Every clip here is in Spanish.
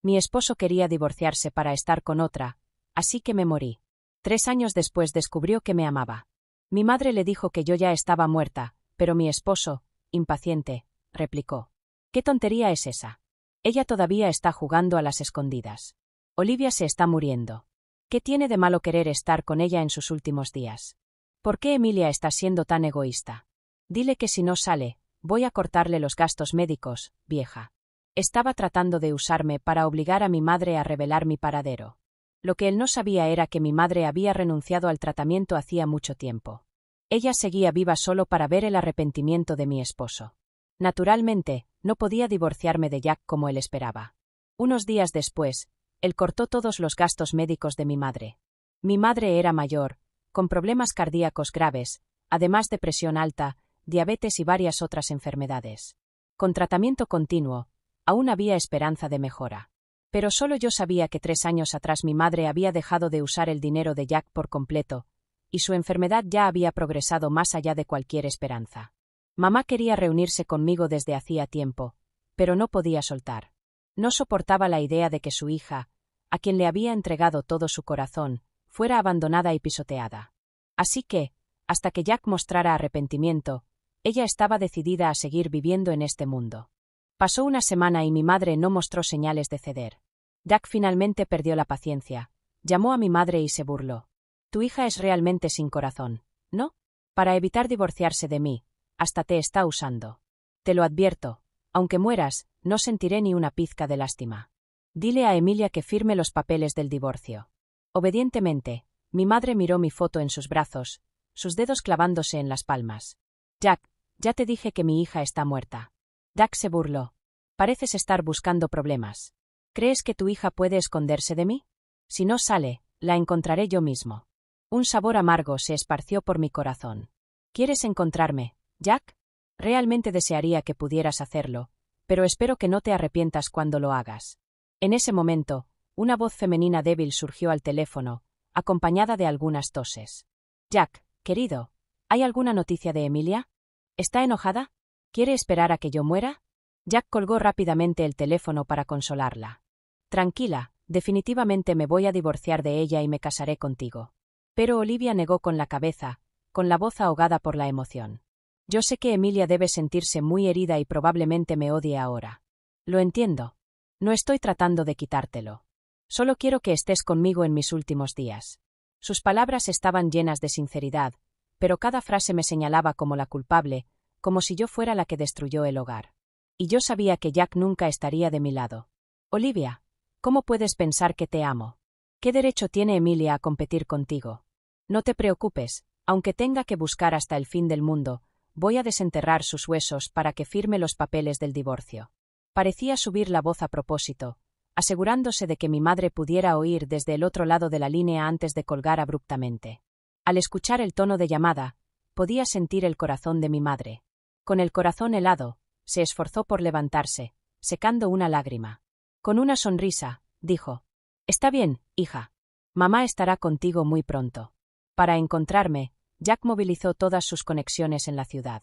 Mi esposo quería divorciarse para estar con otra, así que me morí. 3 años después descubrió que me amaba. Mi madre le dijo que yo ya estaba muerta, pero mi esposo, impaciente, replicó: ¿Qué tontería es esa? Ella todavía está jugando a las escondidas. Olivia se está muriendo. ¿Qué tiene de malo querer estar con ella en sus últimos días? ¿Por qué Emilia está siendo tan egoísta? Dile que si no sale, voy a cortarle los gastos médicos, vieja. Estaba tratando de usarme para obligar a mi madre a revelar mi paradero. Lo que él no sabía era que mi madre había renunciado al tratamiento hacía mucho tiempo. Ella seguía viva solo para ver el arrepentimiento de mi esposo. Naturalmente, no podía divorciarme de Jack como él esperaba. Unos días después, él cortó todos los gastos médicos de mi madre. Mi madre era mayor, con problemas cardíacos graves, además de presión alta, diabetes y varias otras enfermedades. Con tratamiento continuo, aún había esperanza de mejora. Pero solo yo sabía que 3 años atrás mi madre había dejado de usar el dinero de Jack por completo, y su enfermedad ya había progresado más allá de cualquier esperanza. Mamá quería reunirse conmigo desde hacía tiempo, pero no podía soltar. No soportaba la idea de que su hija, a quien le había entregado todo su corazón, fuera abandonada y pisoteada. Así que, hasta que Jack mostrara arrepentimiento, ella estaba decidida a seguir viviendo en este mundo. Pasó una semana y mi madre no mostró señales de ceder. Jack finalmente perdió la paciencia. Llamó a mi madre y se burló. Tu hija es realmente sin corazón, ¿no? Para evitar divorciarse de mí, hasta te está usando. Te lo advierto, aunque mueras, no sentiré ni una pizca de lástima. Dile a Emilia que firme los papeles del divorcio. Obedientemente, mi madre miró mi foto en sus brazos, sus dedos clavándose en las palmas. Jack, ya te dije que mi hija está muerta. Jack se burló. Pareces estar buscando problemas. ¿Crees que tu hija puede esconderse de mí? Si no sale, la encontraré yo mismo. Un sabor amargo se esparció por mi corazón. ¿Quieres encontrarme, Jack? Realmente desearía que pudieras hacerlo, pero espero que no te arrepientas cuando lo hagas. En ese momento, una voz femenina débil surgió al teléfono, acompañada de algunas toses. Jack, querido, ¿hay alguna noticia de Emilia? ¿Está enojada? ¿Quiere esperar a que yo muera? Jack colgó rápidamente el teléfono para consolarla. Tranquila, definitivamente me voy a divorciar de ella y me casaré contigo. Pero Olivia negó con la cabeza, con la voz ahogada por la emoción. Yo sé que Emilia debe sentirse muy herida y probablemente me odie ahora. Lo entiendo. No estoy tratando de quitártelo. Solo quiero que estés conmigo en mis últimos días. Sus palabras estaban llenas de sinceridad, pero cada frase me señalaba como la culpable, como si yo fuera la que destruyó el hogar. Y yo sabía que Jack nunca estaría de mi lado. Olivia, ¿cómo puedes pensar que te amo? ¿Qué derecho tiene Emilia a competir contigo? No te preocupes, aunque tenga que buscar hasta el fin del mundo, voy a desenterrar sus huesos para que firme los papeles del divorcio. Parecía subir la voz a propósito, asegurándose de que mi madre pudiera oír desde el otro lado de la línea antes de colgar abruptamente. Al escuchar el tono de llamada, podía sentir el corazón de mi madre. Con el corazón helado, se esforzó por levantarse, secando una lágrima. Con una sonrisa, dijo: Está bien, hija. Mamá estará contigo muy pronto. Para encontrarme, Jack movilizó todas sus conexiones en la ciudad.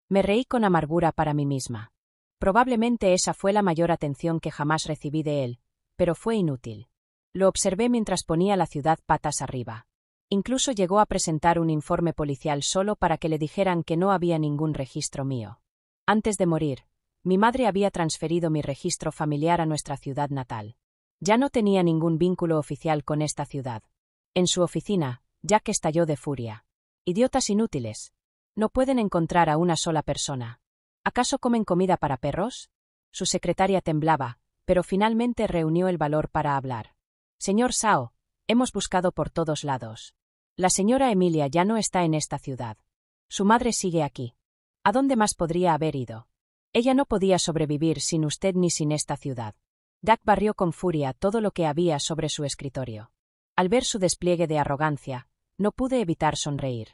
Me reí con amargura para mí misma. Probablemente esa fue la mayor atención que jamás recibí de él, pero fue inútil. Lo observé mientras ponía la ciudad patas arriba. Incluso llegó a presentar un informe policial solo para que le dijeran que no había ningún registro mío. Antes de morir, mi madre había transferido mi registro familiar a nuestra ciudad natal. Ya no tenía ningún vínculo oficial con esta ciudad. En su oficina, Jack estalló de furia. Idiotas inútiles. No pueden encontrar a una sola persona. ¿Acaso comen comida para perros? Su secretaria temblaba, pero finalmente reunió el valor para hablar. Señor Sao, hemos buscado por todos lados. La señora Emilia ya no está en esta ciudad. Su madre sigue aquí. ¿A dónde más podría haber ido? Ella no podía sobrevivir sin usted ni sin esta ciudad. Jack barrió con furia todo lo que había sobre su escritorio. Al ver su despliegue de arrogancia, no pude evitar sonreír.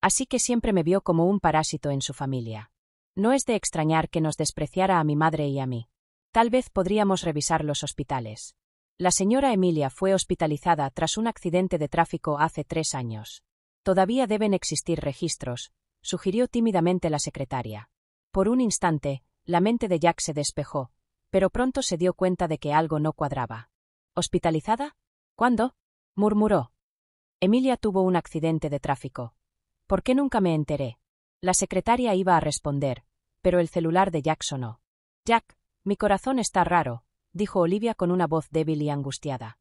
Así que siempre me vio como un parásito en su familia. No es de extrañar que nos despreciara a mi madre y a mí. Tal vez podríamos revisar los hospitales. La señora Emilia fue hospitalizada tras un accidente de tráfico hace 3 años. Todavía deben existir registros, sugirió tímidamente la secretaria. Por un instante, la mente de Jack se despejó, pero pronto se dio cuenta de que algo no cuadraba. ¿Hospitalizada? ¿Cuándo? Murmuró. Emilia tuvo un accidente de tráfico. ¿Por qué nunca me enteré? La secretaria iba a responder, pero el celular de Jack sonó. Jack, mi corazón está raro, dijo Olivia con una voz débil y angustiada.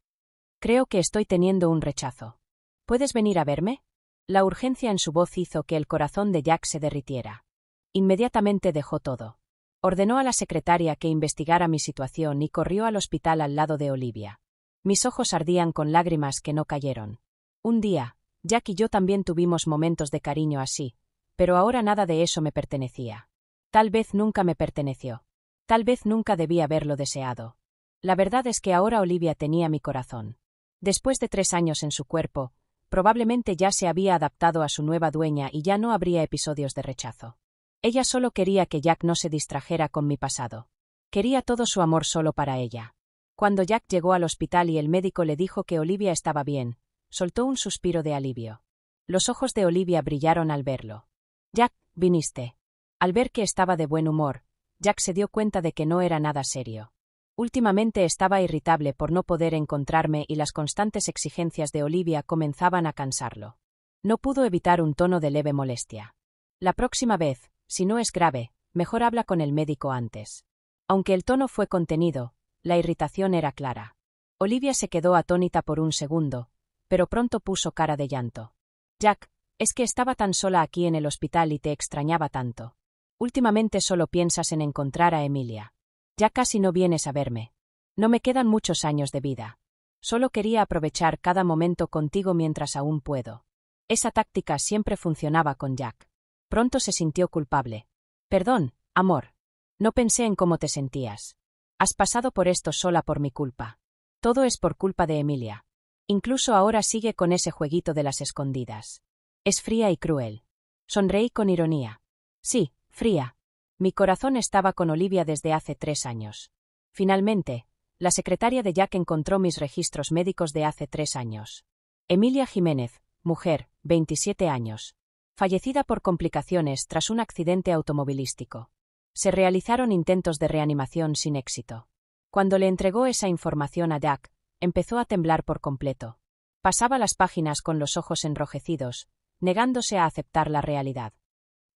Creo que estoy teniendo un rechazo. ¿Puedes venir a verme? La urgencia en su voz hizo que el corazón de Jack se derritiera. Inmediatamente dejó todo. Ordenó a la secretaria que investigara mi situación y corrió al hospital al lado de Olivia. Mis ojos ardían con lágrimas que no cayeron. Un día, Jack y yo también tuvimos momentos de cariño así, pero ahora nada de eso me pertenecía. Tal vez nunca me perteneció. Tal vez nunca debí haberlo deseado. La verdad es que ahora Olivia tenía mi corazón. Después de 3 años en su cuerpo, probablemente ya se había adaptado a su nueva dueña y ya no habría episodios de rechazo. Ella solo quería que Jack no se distrajera con mi pasado. Quería todo su amor solo para ella. Cuando Jack llegó al hospital y el médico le dijo que Olivia estaba bien, soltó un suspiro de alivio. Los ojos de Olivia brillaron al verlo. Jack, viniste. Al ver que estaba de buen humor, Jack se dio cuenta de que no era nada serio. Últimamente estaba irritable por no poder encontrarme y las constantes exigencias de Olivia comenzaban a cansarlo. No pudo evitar un tono de leve molestia. La próxima vez, si no es grave, mejor habla con el médico antes. Aunque el tono fue contenido, la irritación era clara. Olivia se quedó atónita por un segundo, pero pronto puso cara de llanto. Jack, es que estaba tan sola aquí en el hospital y te extrañaba tanto. Últimamente solo piensas en encontrar a Emilia. Ya casi no vienes a verme. No me quedan muchos años de vida. Solo quería aprovechar cada momento contigo mientras aún puedo. Esa táctica siempre funcionaba con Jack. Pronto se sintió culpable. Perdón, amor. No pensé en cómo te sentías. Has pasado por esto sola por mi culpa. Todo es por culpa de Emilia. Incluso ahora sigue con ese jueguito de las escondidas. Es fría y cruel. Sonreí con ironía. Sí, fría. Mi corazón estaba con Olivia desde hace 3 años. Finalmente, la secretaria de Jack encontró mis registros médicos de hace 3 años. Emilia Jiménez, mujer, 27 años. Fallecida por complicaciones tras un accidente automovilístico. Se realizaron intentos de reanimación sin éxito. Cuando le entregó esa información a Jack, empezó a temblar por completo. Pasaba las páginas con los ojos enrojecidos, negándose a aceptar la realidad.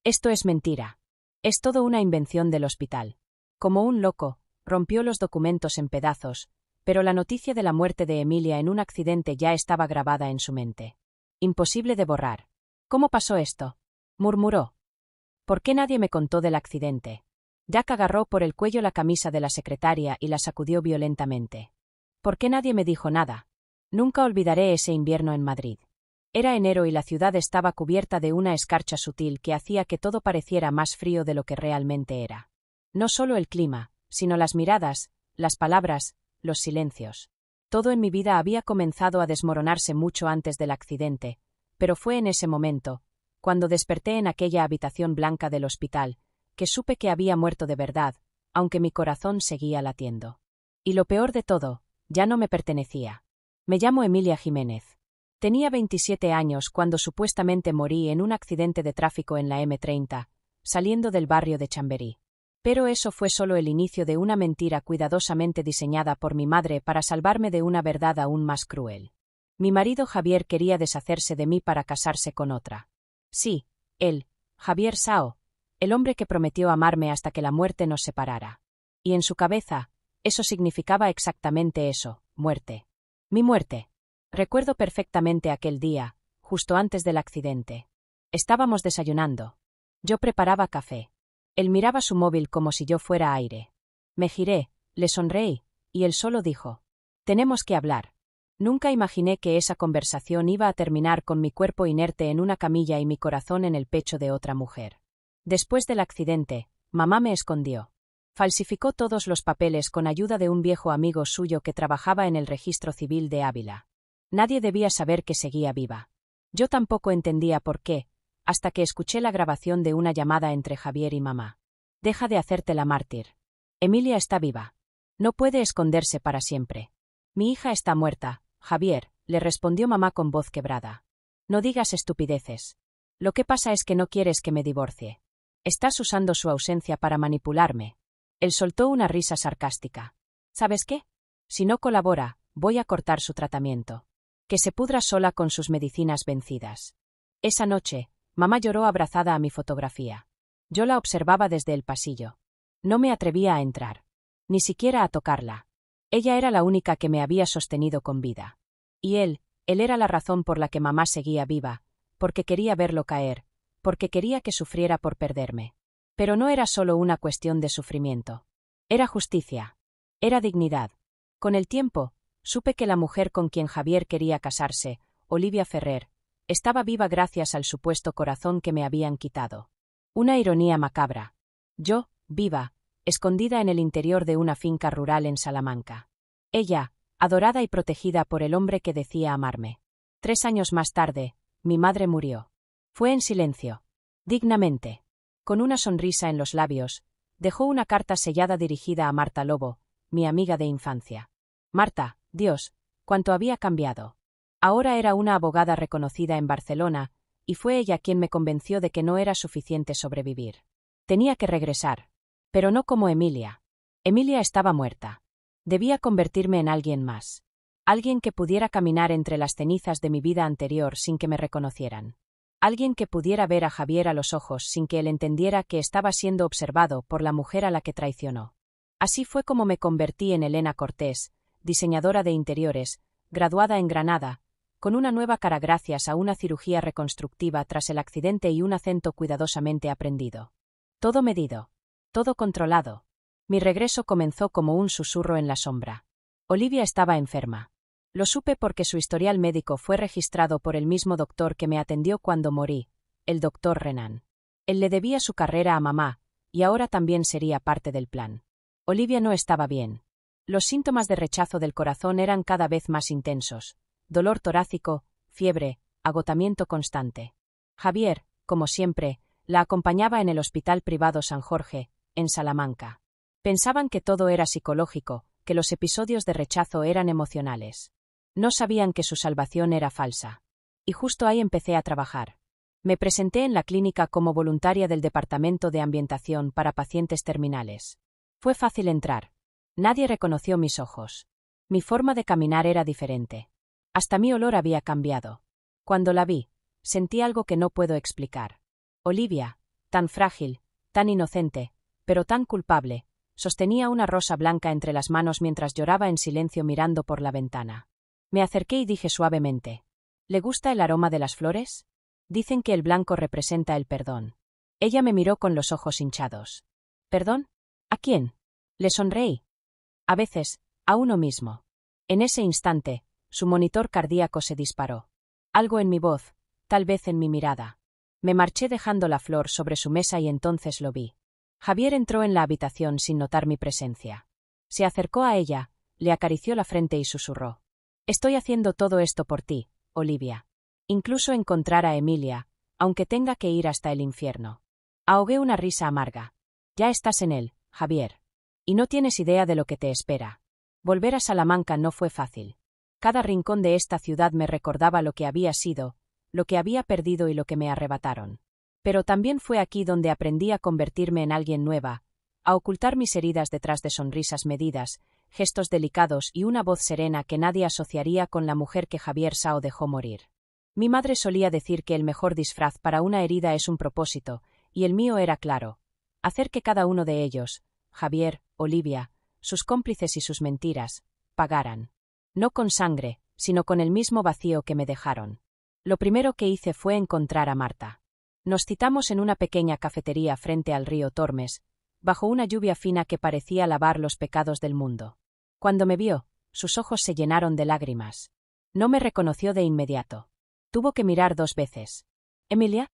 Esto es mentira. Es todo una invención del hospital. Como un loco, rompió los documentos en pedazos, pero la noticia de la muerte de Emilia en un accidente ya estaba grabada en su mente. Imposible de borrar. ¿Cómo pasó esto? Murmuró. ¿Por qué nadie me contó del accidente? Jack agarró por el cuello la camisa de la secretaria y la sacudió violentamente. ¿Por qué nadie me dijo nada? Nunca olvidaré ese invierno en Madrid. Era enero y la ciudad estaba cubierta de una escarcha sutil que hacía que todo pareciera más frío de lo que realmente era. No solo el clima, sino las miradas, las palabras, los silencios. Todo en mi vida había comenzado a desmoronarse mucho antes del accidente, pero fue en ese momento, cuando desperté en aquella habitación blanca del hospital, que supe que había muerto de verdad, aunque mi corazón seguía latiendo. Y lo peor de todo, ya no me pertenecía. Me llamo Emilia Jiménez. Tenía 27 años cuando supuestamente morí en un accidente de tráfico en la M30, saliendo del barrio de Chamberí. Pero eso fue solo el inicio de una mentira cuidadosamente diseñada por mi madre para salvarme de una verdad aún más cruel. Mi marido Javier quería deshacerse de mí para casarse con otra. Sí, él, Javier Sao, el hombre que prometió amarme hasta que la muerte nos separara. Y en su cabeza, eso significaba exactamente eso, muerte. Mi muerte. Recuerdo perfectamente aquel día, justo antes del accidente. Estábamos desayunando. Yo preparaba café. Él miraba su móvil como si yo fuera aire. Me giré, le sonreí, y él solo dijo: «Tenemos que hablar». Nunca imaginé que esa conversación iba a terminar con mi cuerpo inerte en una camilla y mi corazón en el pecho de otra mujer. Después del accidente, mamá me escondió. Falsificó todos los papeles con ayuda de un viejo amigo suyo que trabajaba en el registro civil de Ávila. Nadie debía saber que seguía viva. Yo tampoco entendía por qué, hasta que escuché la grabación de una llamada entre Javier y mamá. «Deja de hacerte la mártir. Emilia está viva. No puede esconderse para siempre. Mi hija está muerta, Javier», le respondió mamá con voz quebrada. «No digas estupideces. Lo que pasa es que no quieres que me divorcie. Estás usando su ausencia para manipularme». Él soltó una risa sarcástica. ¿Sabes qué? Si no colabora, voy a cortar su tratamiento. Que se pudra sola con sus medicinas vencidas. Esa noche, mamá lloró abrazada a mi fotografía. Yo la observaba desde el pasillo. No me atrevía a entrar. Ni siquiera a tocarla. Ella era la única que me había sostenido con vida. Y él era la razón por la que mamá seguía viva, porque quería verlo caer, porque quería que sufriera por perderme. Pero no era solo una cuestión de sufrimiento. Era justicia. Era dignidad. Con el tiempo, supe que la mujer con quien Javier quería casarse, Olivia Ferrer, estaba viva gracias al supuesto corazón que me habían quitado. Una ironía macabra. Yo, viva, escondida en el interior de una finca rural en Salamanca. Ella, adorada y protegida por el hombre que decía amarme. 3 años más tarde, mi madre murió. Fue en silencio. Dignamente. Con una sonrisa en los labios, dejó una carta sellada dirigida a Marta Lobo, mi amiga de infancia. Marta, Dios, cuánto había cambiado. Ahora era una abogada reconocida en Barcelona, y fue ella quien me convenció de que no era suficiente sobrevivir. Tenía que regresar. Pero no como Emilia. Emilia estaba muerta. Debía convertirme en alguien más. Alguien que pudiera caminar entre las cenizas de mi vida anterior sin que me reconocieran. Alguien que pudiera ver a Javier a los ojos sin que él entendiera que estaba siendo observado por la mujer a la que traicionó. Así fue como me convertí en Elena Cortés, diseñadora de interiores, graduada en Granada, con una nueva cara gracias a una cirugía reconstructiva tras el accidente y un acento cuidadosamente aprendido. Todo medido. Todo controlado. Mi regreso comenzó como un susurro en la sombra. Olivia estaba enferma. Lo supe porque su historial médico fue registrado por el mismo doctor que me atendió cuando morí, el doctor Renan. Él le debía su carrera a mamá, y ahora también sería parte del plan. Olivia no estaba bien. Los síntomas de rechazo del corazón eran cada vez más intensos. Dolor torácico, fiebre, agotamiento constante. Javier, como siempre, la acompañaba en el Hospital Privado San Jorge, en Salamanca. Pensaban que todo era psicológico, que los episodios de rechazo eran emocionales. No sabían que su salvación era falsa. Y justo ahí empecé a trabajar. Me presenté en la clínica como voluntaria del Departamento de Ambientación para pacientes terminales. Fue fácil entrar. Nadie reconoció mis ojos. Mi forma de caminar era diferente. Hasta mi olor había cambiado. Cuando la vi, sentí algo que no puedo explicar. Olivia, tan frágil, tan inocente, pero tan culpable, sostenía una rosa blanca entre las manos mientras lloraba en silencio mirando por la ventana. Me acerqué y dije suavemente: ¿Le gusta el aroma de las flores? Dicen que el blanco representa el perdón. Ella me miró con los ojos hinchados. ¿Perdón? ¿A quién? Le sonreí. A veces, a uno mismo. En ese instante, su monitor cardíaco se disparó. Algo en mi voz, tal vez en mi mirada. Me marché dejando la flor sobre su mesa y entonces lo vi. Javier entró en la habitación sin notar mi presencia. Se acercó a ella, le acarició la frente y susurró: Estoy haciendo todo esto por ti, Olivia. Incluso encontrar a Emilia, aunque tenga que ir hasta el infierno. Ahogué una risa amarga. Ya estás en él, Javier. Y no tienes idea de lo que te espera. Volver a Salamanca no fue fácil. Cada rincón de esta ciudad me recordaba lo que había sido, lo que había perdido y lo que me arrebataron. Pero también fue aquí donde aprendí a convertirme en alguien nueva, a ocultar mis heridas detrás de sonrisas medidas, gestos delicados y una voz serena que nadie asociaría con la mujer que Javier Sao dejó morir. Mi madre solía decir que el mejor disfraz para una herida es un propósito, y el mío era claro: hacer que cada uno de ellos, Javier, Olivia, sus cómplices y sus mentiras, pagaran. No con sangre, sino con el mismo vacío que me dejaron. Lo primero que hice fue encontrar a Marta. Nos citamos en una pequeña cafetería frente al río Tormes, bajo una lluvia fina que parecía lavar los pecados del mundo. Cuando me vio, sus ojos se llenaron de lágrimas. No me reconoció de inmediato. Tuvo que mirar 2 veces. ¿Emilia?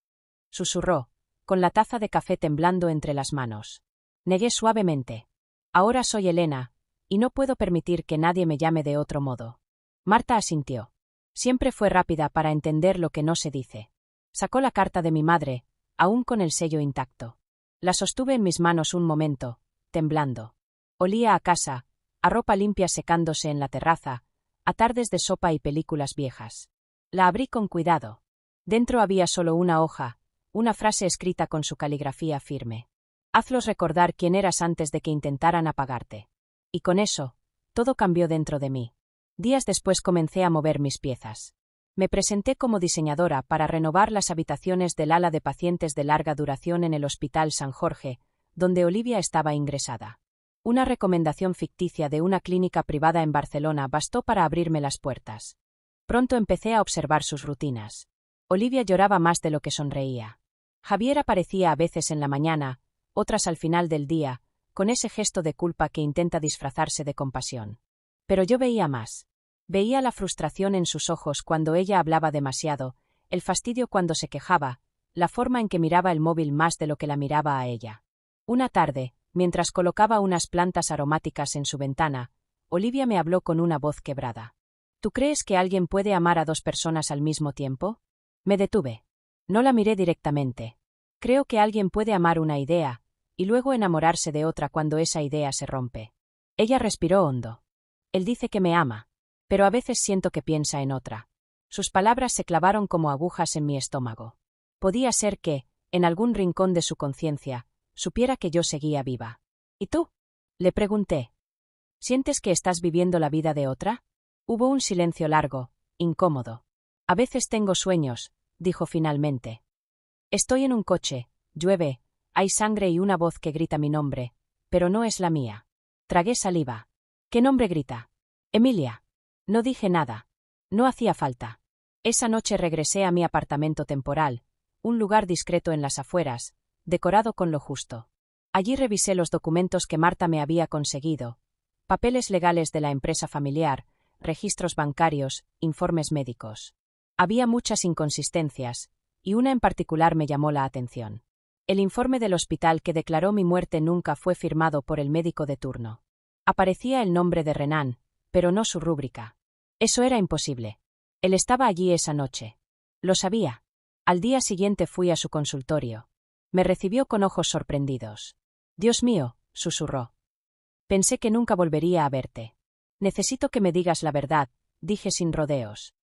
Susurró, con la taza de café temblando entre las manos. Negué suavemente. Ahora soy Elena, y no puedo permitir que nadie me llame de otro modo. Marta asintió. Siempre fue rápida para entender lo que no se dice. Sacó la carta de mi madre, aún con el sello intacto. La sostuve en mis manos un momento, temblando. Olía a casa, a ropa limpia secándose en la terraza, a tardes de sopa y películas viejas. La abrí con cuidado. Dentro había solo una hoja, una frase escrita con su caligrafía firme. Hazlos recordar quién eras antes de que intentaran apagarte. Y con eso, todo cambió dentro de mí. Días después comencé a mover mis piezas. Me presenté como diseñadora para renovar las habitaciones del ala de pacientes de larga duración en el Hospital San Jorge, donde Olivia estaba ingresada. Una recomendación ficticia de una clínica privada en Barcelona bastó para abrirme las puertas. Pronto empecé a observar sus rutinas. Olivia lloraba más de lo que sonreía. Javier aparecía a veces en la mañana, otras al final del día, con ese gesto de culpa que intenta disfrazarse de compasión. Pero yo veía más. Veía la frustración en sus ojos cuando ella hablaba demasiado, el fastidio cuando se quejaba, la forma en que miraba el móvil más de lo que la miraba a ella. Una tarde, mientras colocaba unas plantas aromáticas en su ventana, Olivia me habló con una voz quebrada. ¿Tú crees que alguien puede amar a dos personas al mismo tiempo? Me detuve. No la miré directamente. Creo que alguien puede amar una idea, y luego enamorarse de otra cuando esa idea se rompe. Ella respiró hondo. Él dice que me ama, pero a veces siento que piensa en otra. Sus palabras se clavaron como agujas en mi estómago. Podía ser que, en algún rincón de su conciencia, supiera que yo seguía viva. ¿Y tú? Le pregunté. ¿Sientes que estás viviendo la vida de otra? Hubo un silencio largo, incómodo. A veces tengo sueños, dijo finalmente. Estoy en un coche, llueve, hay sangre y una voz que grita mi nombre, pero no es la mía. Tragué saliva. ¿Qué nombre grita? Emilia. No dije nada. No hacía falta. Esa noche regresé a mi apartamento temporal, un lugar discreto en las afueras, decorado con lo justo. Allí revisé los documentos que Marta me había conseguido, papeles legales de la empresa familiar, registros bancarios, informes médicos. Había muchas inconsistencias, y una en particular me llamó la atención. El informe del hospital que declaró mi muerte nunca fue firmado por el médico de turno. Aparecía el nombre de Renan, pero no su rúbrica. Eso era imposible. Él estaba allí esa noche. Lo sabía. Al día siguiente fui a su consultorio. Me recibió con ojos sorprendidos. Dios mío, susurró. Pensé que nunca volvería a verte. Necesito que me digas la verdad, dije sin rodeos.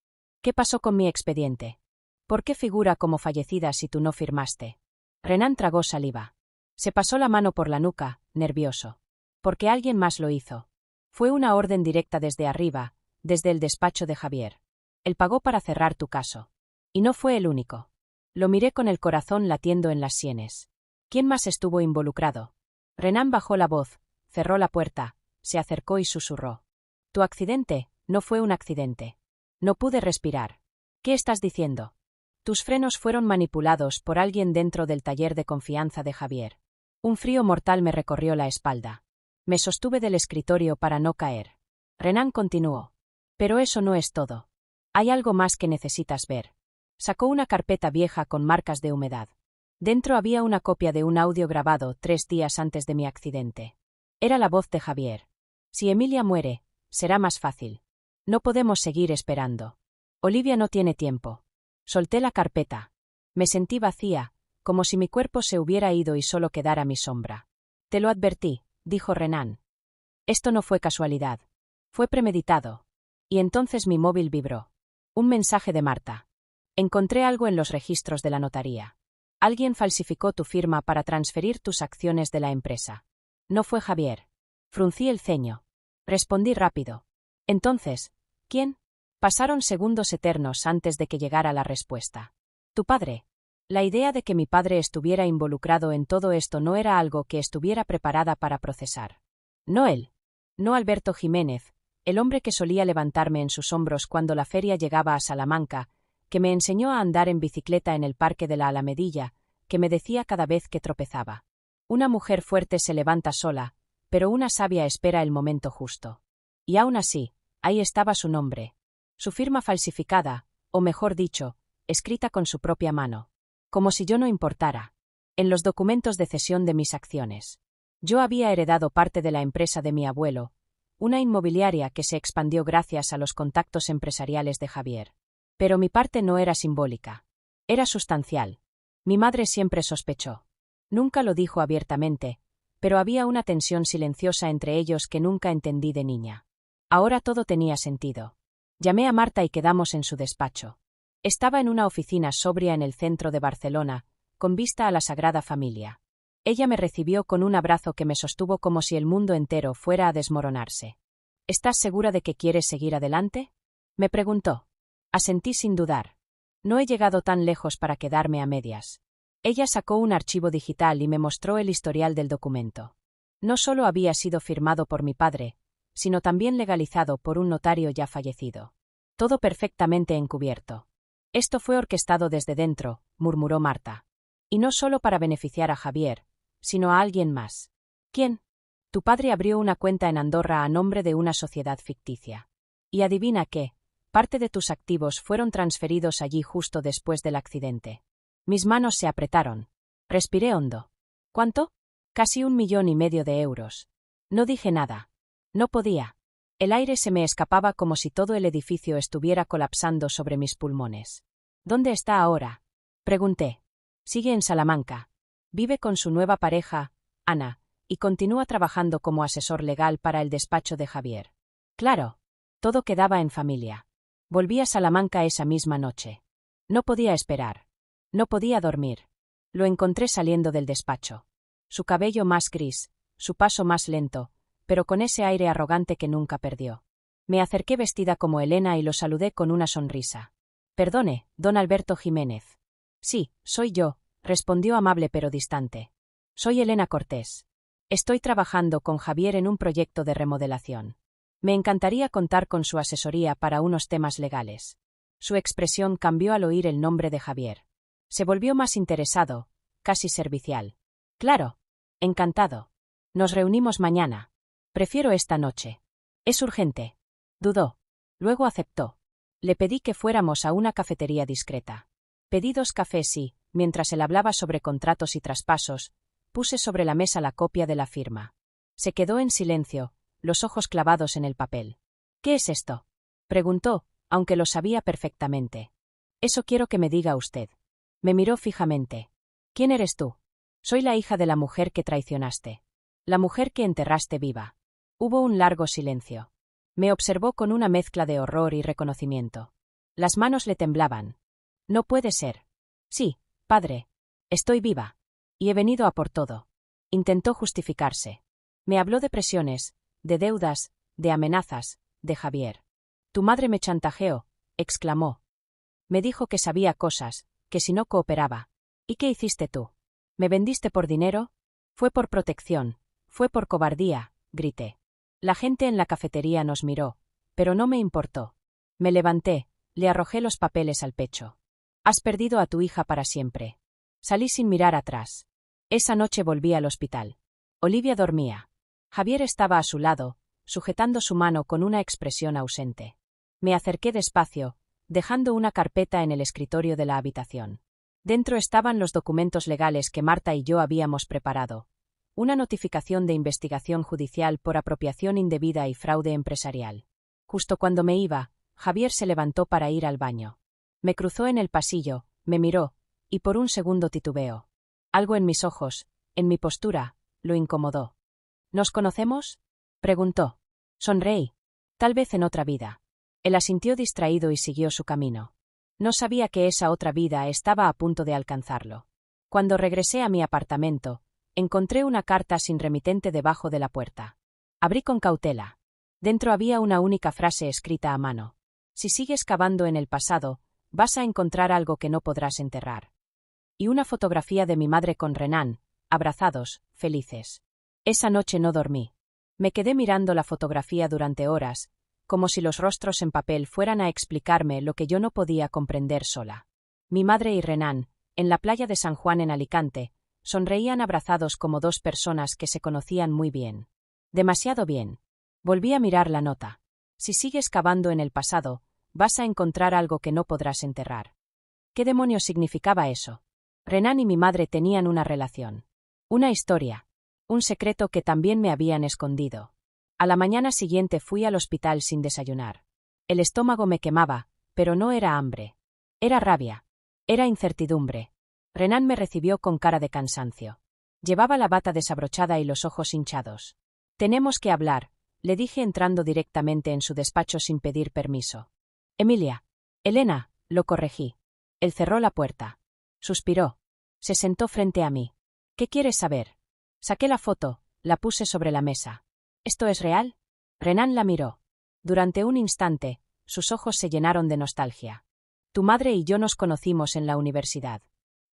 ¿Qué pasó con mi expediente? ¿Por qué figura como fallecida si tú no firmaste? Renan tragó saliva. Se pasó la mano por la nuca, nervioso. Porque alguien más lo hizo. Fue una orden directa desde arriba, desde el despacho de Javier. Él pagó para cerrar tu caso. Y no fue el único. Lo miré con el corazón latiendo en las sienes. ¿Quién más estuvo involucrado? Renan bajó la voz, cerró la puerta, se acercó y susurró. Tu accidente no fue un accidente. No pude respirar. ¿Qué estás diciendo? Tus frenos fueron manipulados por alguien dentro del taller de confianza de Javier. Un frío mortal me recorrió la espalda. Me sostuve del escritorio para no caer. Renan continuó. Pero eso no es todo. Hay algo más que necesitas ver. Sacó una carpeta vieja con marcas de humedad. Dentro había una copia de un audio grabado 3 días antes de mi accidente. Era la voz de Javier. Si Emilia muere, será más fácil. No podemos seguir esperando. Olivia no tiene tiempo. Solté la carpeta. Me sentí vacía, como si mi cuerpo se hubiera ido y solo quedara mi sombra. Te lo advertí, dijo Renan. Esto no fue casualidad. Fue premeditado. Y entonces mi móvil vibró. Un mensaje de Marta. Encontré algo en los registros de la notaría. Alguien falsificó tu firma para transferir tus acciones de la empresa. No fue Javier. Fruncí el ceño. Respondí rápido. Entonces, ¿quién? Pasaron segundos eternos antes de que llegara la respuesta. Tu padre. La idea de que mi padre estuviera involucrado en todo esto no era algo que estuviera preparada para procesar. No él. No Alberto Jiménez, el hombre que solía levantarme en sus hombros cuando la feria llegaba a Salamanca, que me enseñó a andar en bicicleta en el parque de la Alamedilla, que me decía cada vez que tropezaba. Una mujer fuerte se levanta sola, pero una sabia espera el momento justo. Y aún así, ahí estaba su nombre. Su firma falsificada, o mejor dicho, escrita con su propia mano. Como si yo no importara. En los documentos de cesión de mis acciones. Yo había heredado parte de la empresa de mi abuelo, una inmobiliaria que se expandió gracias a los contactos empresariales de Javier. Pero mi parte no era simbólica. Era sustancial. Mi madre siempre sospechó. Nunca lo dijo abiertamente, pero había una tensión silenciosa entre ellos que nunca entendí de niña. Ahora todo tenía sentido. Llamé a Marta y quedamos en su despacho. Estaba en una oficina sobria en el centro de Barcelona, con vista a la Sagrada Familia. Ella me recibió con un abrazo que me sostuvo como si el mundo entero fuera a desmoronarse. ¿Estás segura de que quieres seguir adelante? Me preguntó. Asentí sin dudar. No he llegado tan lejos para quedarme a medias. Ella sacó un archivo digital y me mostró el historial del documento. No solo había sido firmado por mi padre, sino también legalizado por un notario ya fallecido. Todo perfectamente encubierto. Esto fue orquestado desde dentro, murmuró Marta. Y no solo para beneficiar a Javier, sino a alguien más. ¿Quién? Tu padre abrió una cuenta en Andorra a nombre de una sociedad ficticia. Y adivina qué, parte de tus activos fueron transferidos allí justo después del accidente. Mis manos se apretaron. Respiré hondo. ¿Cuánto? Casi 1,5 millones de euros. No dije nada. No podía. El aire se me escapaba como si todo el edificio estuviera colapsando sobre mis pulmones. ¿Dónde está ahora? Pregunté. Sigue en Salamanca. Vive con su nueva pareja, Ana, y continúa trabajando como asesor legal para el despacho de Javier. Claro. Todo quedaba en familia. Volví a Salamanca esa misma noche. No podía esperar. No podía dormir. Lo encontré saliendo del despacho. Su cabello más gris, su paso más lento, pero con ese aire arrogante que nunca perdió. Me acerqué vestida como Elena y lo saludé con una sonrisa. Perdone, don Alberto Jiménez. Sí, soy yo, respondió amable pero distante. Soy Elena Cortés. Estoy trabajando con Javier en un proyecto de remodelación. Me encantaría contar con su asesoría para unos temas legales. Su expresión cambió al oír el nombre de Javier. Se volvió más interesado, casi servicial. Claro. Encantado. Nos reunimos mañana. Prefiero esta noche. Es urgente. Dudó. Luego aceptó. Le pedí que fuéramos a una cafetería discreta. Pedí 2 cafés y, mientras él hablaba sobre contratos y traspasos, puse sobre la mesa la copia de la firma. Se quedó en silencio, los ojos clavados en el papel. ¿Qué es esto? Preguntó, aunque lo sabía perfectamente. Eso quiero que me diga usted. Me miró fijamente. ¿Quién eres tú? Soy la hija de la mujer que traicionaste. La mujer que enterraste viva. Hubo un largo silencio. Me observó con una mezcla de horror y reconocimiento. Las manos le temblaban. No puede ser. Sí, padre. Estoy viva. Y he venido a por todo. Intentó justificarse. Me habló de presiones, de deudas, de amenazas, de Javier. Tu madre me chantajeó, exclamó. Me dijo que sabía cosas, que si no cooperaba. ¿Y qué hiciste tú? ¿Me vendiste por dinero? Fue por protección, fue por cobardía, grité. La gente en la cafetería nos miró, pero no me importó. Me levanté, le arrojé los papeles al pecho. Has perdido a tu hija para siempre. Salí sin mirar atrás. Esa noche volví al hospital. Olivia dormía. Javier estaba a su lado, sujetando su mano con una expresión ausente. Me acerqué despacio, dejando una carpeta en el escritorio de la habitación. Dentro estaban los documentos legales que Marta y yo habíamos preparado. Una notificación de investigación judicial por apropiación indebida y fraude empresarial. Justo cuando me iba, Javier se levantó para ir al baño. Me cruzó en el pasillo, me miró, y por un segundo titubeó. Algo en mis ojos, en mi postura, lo incomodó. ¿Nos conocemos? Preguntó. Sonreí. Tal vez en otra vida. Él asintió distraído y siguió su camino. No sabía que esa otra vida estaba a punto de alcanzarlo. Cuando regresé a mi apartamento, encontré una carta sin remitente debajo de la puerta. Abrí con cautela. Dentro había una única frase escrita a mano. Si sigues cavando en el pasado, vas a encontrar algo que no podrás enterrar. Y una fotografía de mi madre con Renan, abrazados, felices. Esa noche no dormí. Me quedé mirando la fotografía durante horas, como si los rostros en papel fueran a explicarme lo que yo no podía comprender sola. Mi madre y Renan, en la playa de San Juan en Alicante, sonreían abrazados como 2 personas que se conocían muy bien. Demasiado bien. Volví a mirar la nota. Si sigues cavando en el pasado, vas a encontrar algo que no podrás enterrar. ¿Qué demonios significaba eso? Renan y mi madre tenían una relación. Una historia. Un secreto que también me habían escondido. A la mañana siguiente fui al hospital sin desayunar. El estómago me quemaba, pero no era hambre. Era rabia. Era incertidumbre. Renan me recibió con cara de cansancio. Llevaba la bata desabrochada y los ojos hinchados. Tenemos que hablar, le dije entrando directamente en su despacho sin pedir permiso. Emilia. Elena, lo corregí. Él cerró la puerta. Suspiró. Se sentó frente a mí. ¿Qué quieres saber? Saqué la foto, la puse sobre la mesa. ¿Esto es real? Renan la miró. Durante un instante, sus ojos se llenaron de nostalgia. Tu madre y yo nos conocimos en la universidad.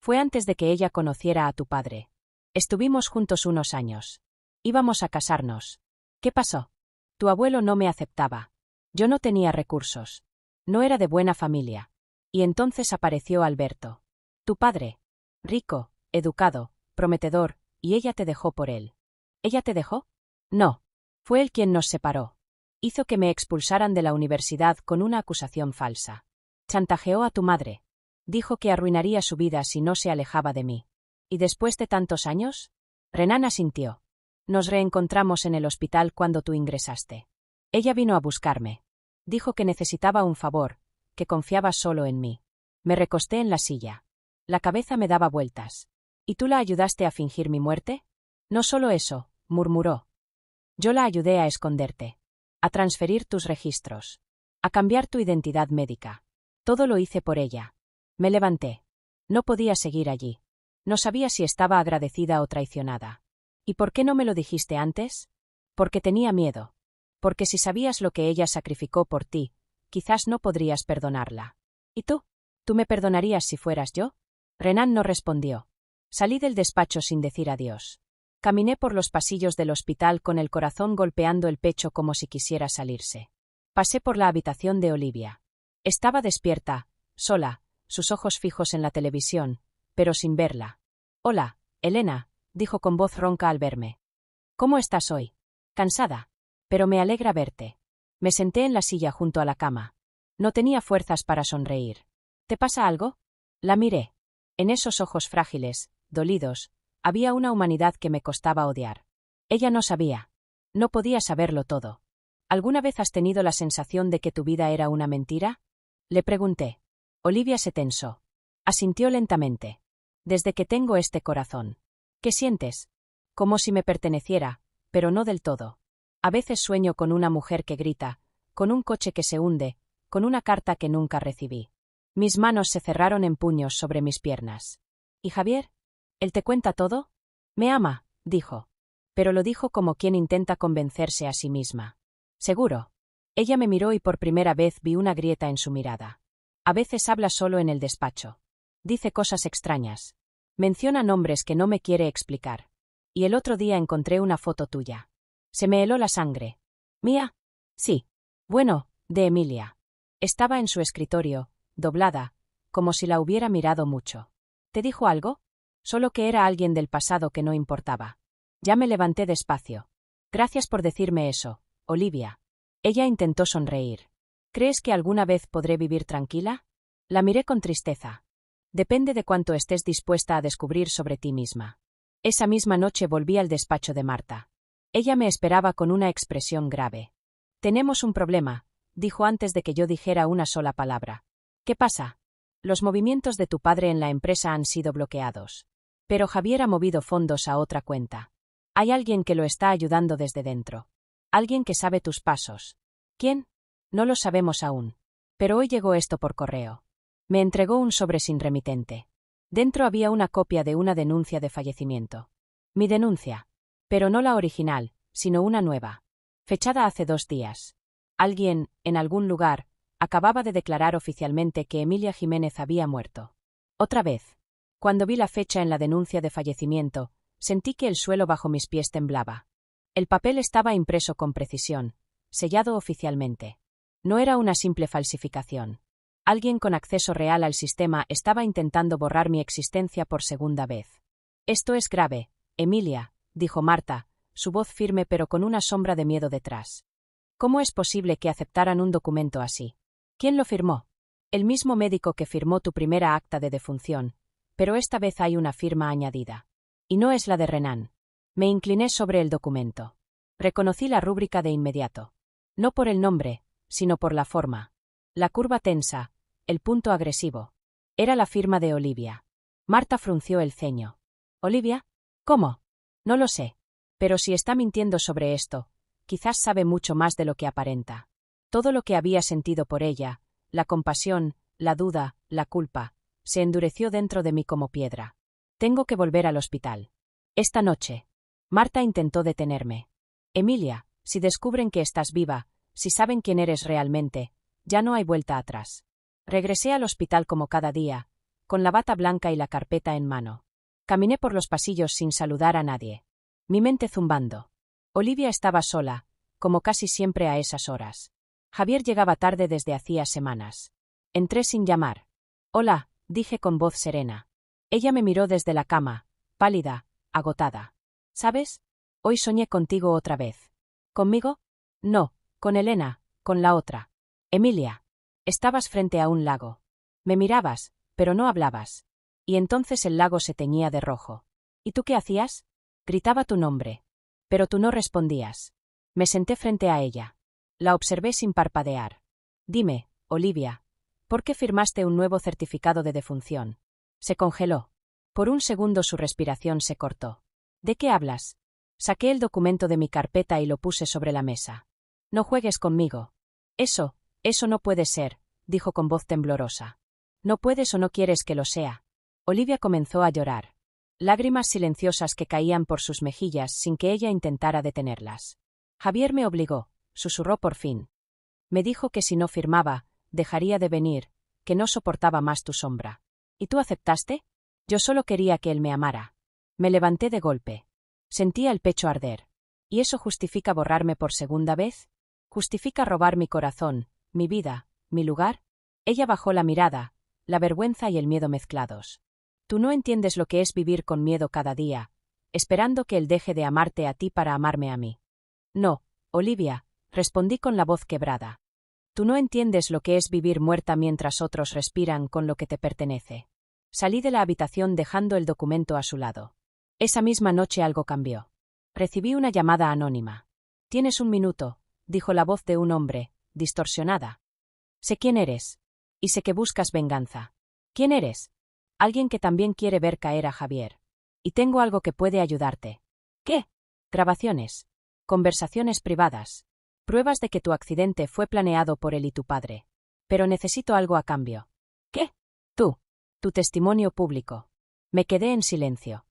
Fue antes de que ella conociera a tu padre. Estuvimos juntos unos años. Íbamos a casarnos. ¿Qué pasó? Tu abuelo no me aceptaba. Yo no tenía recursos. No era de buena familia. Y entonces apareció Alberto. Tu padre. Rico, educado, prometedor, y ella te dejó por él. ¿Ella te dejó? No. Fue él quien nos separó. Hizo que me expulsaran de la universidad con una acusación falsa. Chantajeó a tu madre. Dijo que arruinaría su vida si no se alejaba de mí. ¿Y después de tantos años? Renan asintió. Nos reencontramos en el hospital cuando tú ingresaste. Ella vino a buscarme. Dijo que necesitaba un favor, que confiaba solo en mí. Me recosté en la silla. La cabeza me daba vueltas. ¿Y tú la ayudaste a fingir mi muerte? No solo eso, murmuró. Yo la ayudé a esconderte. A transferir tus registros. A cambiar tu identidad médica. Todo lo hice por ella. Me levanté. No podía seguir allí. No sabía si estaba agradecida o traicionada. ¿Y por qué no me lo dijiste antes? Porque tenía miedo. Porque si sabías lo que ella sacrificó por ti, quizás no podrías perdonarla. ¿Y tú? ¿Tú me perdonarías si fueras yo? Renan no respondió. Salí del despacho sin decir adiós. Caminé por los pasillos del hospital con el corazón golpeando el pecho como si quisiera salirse. Pasé por la habitación de Olivia. Estaba despierta, sola, sus ojos fijos en la televisión, pero sin verla. Hola, Elena, dijo con voz ronca al verme. ¿Cómo estás hoy? Cansada. Pero me alegra verte. Me senté en la silla junto a la cama. No tenía fuerzas para sonreír. ¿Te pasa algo? La miré. En esos ojos frágiles, dolidos, había una humanidad que me costaba odiar. Ella no sabía. No podía saberlo todo. ¿Alguna vez has tenido la sensación de que tu vida era una mentira? Le pregunté. Olivia se tensó. Asintió lentamente. Desde que tengo este corazón. ¿Qué sientes? Como si me perteneciera, pero no del todo. A veces sueño con una mujer que grita, con un coche que se hunde, con una carta que nunca recibí. Mis manos se cerraron en puños sobre mis piernas. ¿Y Javier? ¿Él te cuenta todo? Me ama, dijo. Pero lo dijo como quien intenta convencerse a sí misma. Seguro. Ella me miró y por primera vez vi una grieta en su mirada. A veces habla solo en el despacho. Dice cosas extrañas. Menciona nombres que no me quiere explicar. Y el otro día encontré una foto tuya. Se me heló la sangre. ¿Mía? Sí. Bueno, de Emilia. Estaba en su escritorio, doblada, como si la hubiera mirado mucho. ¿Te dijo algo? Solo que era alguien del pasado que no importaba. Ya me levanté despacio. Gracias por decirme eso, Olivia. Ella intentó sonreír. ¿Crees que alguna vez podré vivir tranquila? La miré con tristeza. Depende de cuánto estés dispuesta a descubrir sobre ti misma. Esa misma noche volví al despacho de Marta. Ella me esperaba con una expresión grave. Tenemos un problema, dijo antes de que yo dijera una sola palabra. ¿Qué pasa? Los movimientos de tu padre en la empresa han sido bloqueados. Pero Javier ha movido fondos a otra cuenta. Hay alguien que lo está ayudando desde dentro. Alguien que sabe tus pasos. ¿Quién? No lo sabemos aún. Pero hoy llegó esto por correo. Me entregó un sobre sin remitente. Dentro había una copia de una denuncia de fallecimiento. Mi denuncia. Pero no la original, sino una nueva. Fechada hace 2 días. Alguien, en algún lugar, acababa de declarar oficialmente que Emilia Jiménez había muerto. Otra vez. Cuando vi la fecha en la denuncia de fallecimiento, sentí que el suelo bajo mis pies temblaba. El papel estaba impreso con precisión, sellado oficialmente. No era una simple falsificación. Alguien con acceso real al sistema estaba intentando borrar mi existencia por segunda vez. Esto es grave, Emilia, dijo Marta, su voz firme pero con una sombra de miedo detrás. ¿Cómo es posible que aceptaran un documento así? ¿Quién lo firmó? El mismo médico que firmó tu primera acta de defunción, pero esta vez hay una firma añadida. Y no es la de Renan. Me incliné sobre el documento. Reconocí la rúbrica de inmediato. No por el nombre, sino por la forma. La curva tensa, el punto agresivo. Era la firma de Olivia. Marta frunció el ceño. ¿Olivia? ¿Cómo? No lo sé. Pero si está mintiendo sobre esto, quizás sabe mucho más de lo que aparenta. Todo lo que había sentido por ella, la compasión, la duda, la culpa, se endureció dentro de mí como piedra. Tengo que volver al hospital. Esta noche. Marta intentó detenerme. Emilia, si descubren que estás viva, si saben quién eres realmente, ya no hay vuelta atrás. Regresé al hospital como cada día, con la bata blanca y la carpeta en mano. Caminé por los pasillos sin saludar a nadie. Mi mente zumbando. Olivia estaba sola, como casi siempre a esas horas. Javier llegaba tarde desde hacía semanas. Entré sin llamar. Hola, dije con voz serena. Ella me miró desde la cama, pálida, agotada. ¿Sabes? Hoy soñé contigo otra vez. ¿Conmigo? No, con Elena, con la otra. Emilia. Estabas frente a un lago. Me mirabas, pero no hablabas. Y entonces el lago se teñía de rojo. ¿Y tú qué hacías? Gritaba tu nombre. Pero tú no respondías. Me senté frente a ella. La observé sin parpadear. Dime, Olivia, ¿por qué firmaste un nuevo certificado de defunción? Se congeló. Por un segundo su respiración se cortó. ¿De qué hablas? Saqué el documento de mi carpeta y lo puse sobre la mesa. No juegues conmigo. Eso no puede ser, dijo con voz temblorosa. No puedes o no quieres que lo sea. Olivia comenzó a llorar. Lágrimas silenciosas que caían por sus mejillas sin que ella intentara detenerlas. Javier me obligó, susurró por fin. Me dijo que si no firmaba, dejaría de venir, que no soportaba más tu sombra. ¿Y tú aceptaste? Yo solo quería que él me amara. Me levanté de golpe. Sentía el pecho arder. ¿Y eso justifica borrarme por segunda vez? ¿Justifica robar mi corazón, mi vida, mi lugar? Ella bajó la mirada, la vergüenza y el miedo mezclados. Tú no entiendes lo que es vivir con miedo cada día, esperando que él deje de amarte a ti para amarme a mí. No, Olivia, respondí con la voz quebrada. Tú no entiendes lo que es vivir muerta mientras otros respiran con lo que te pertenece. Salí de la habitación dejando el documento a su lado. Esa misma noche algo cambió. Recibí una llamada anónima. Tienes un minuto, dijo la voz de un hombre, distorsionada. Sé quién eres. Y sé que buscas venganza. ¿Quién eres? Alguien que también quiere ver caer a Javier. Y tengo algo que puede ayudarte. ¿Qué? Grabaciones. Conversaciones privadas. Pruebas de que tu accidente fue planeado por él y tu padre. Pero necesito algo a cambio. ¿Qué? Tú. Tu testimonio público. Me quedé en silencio.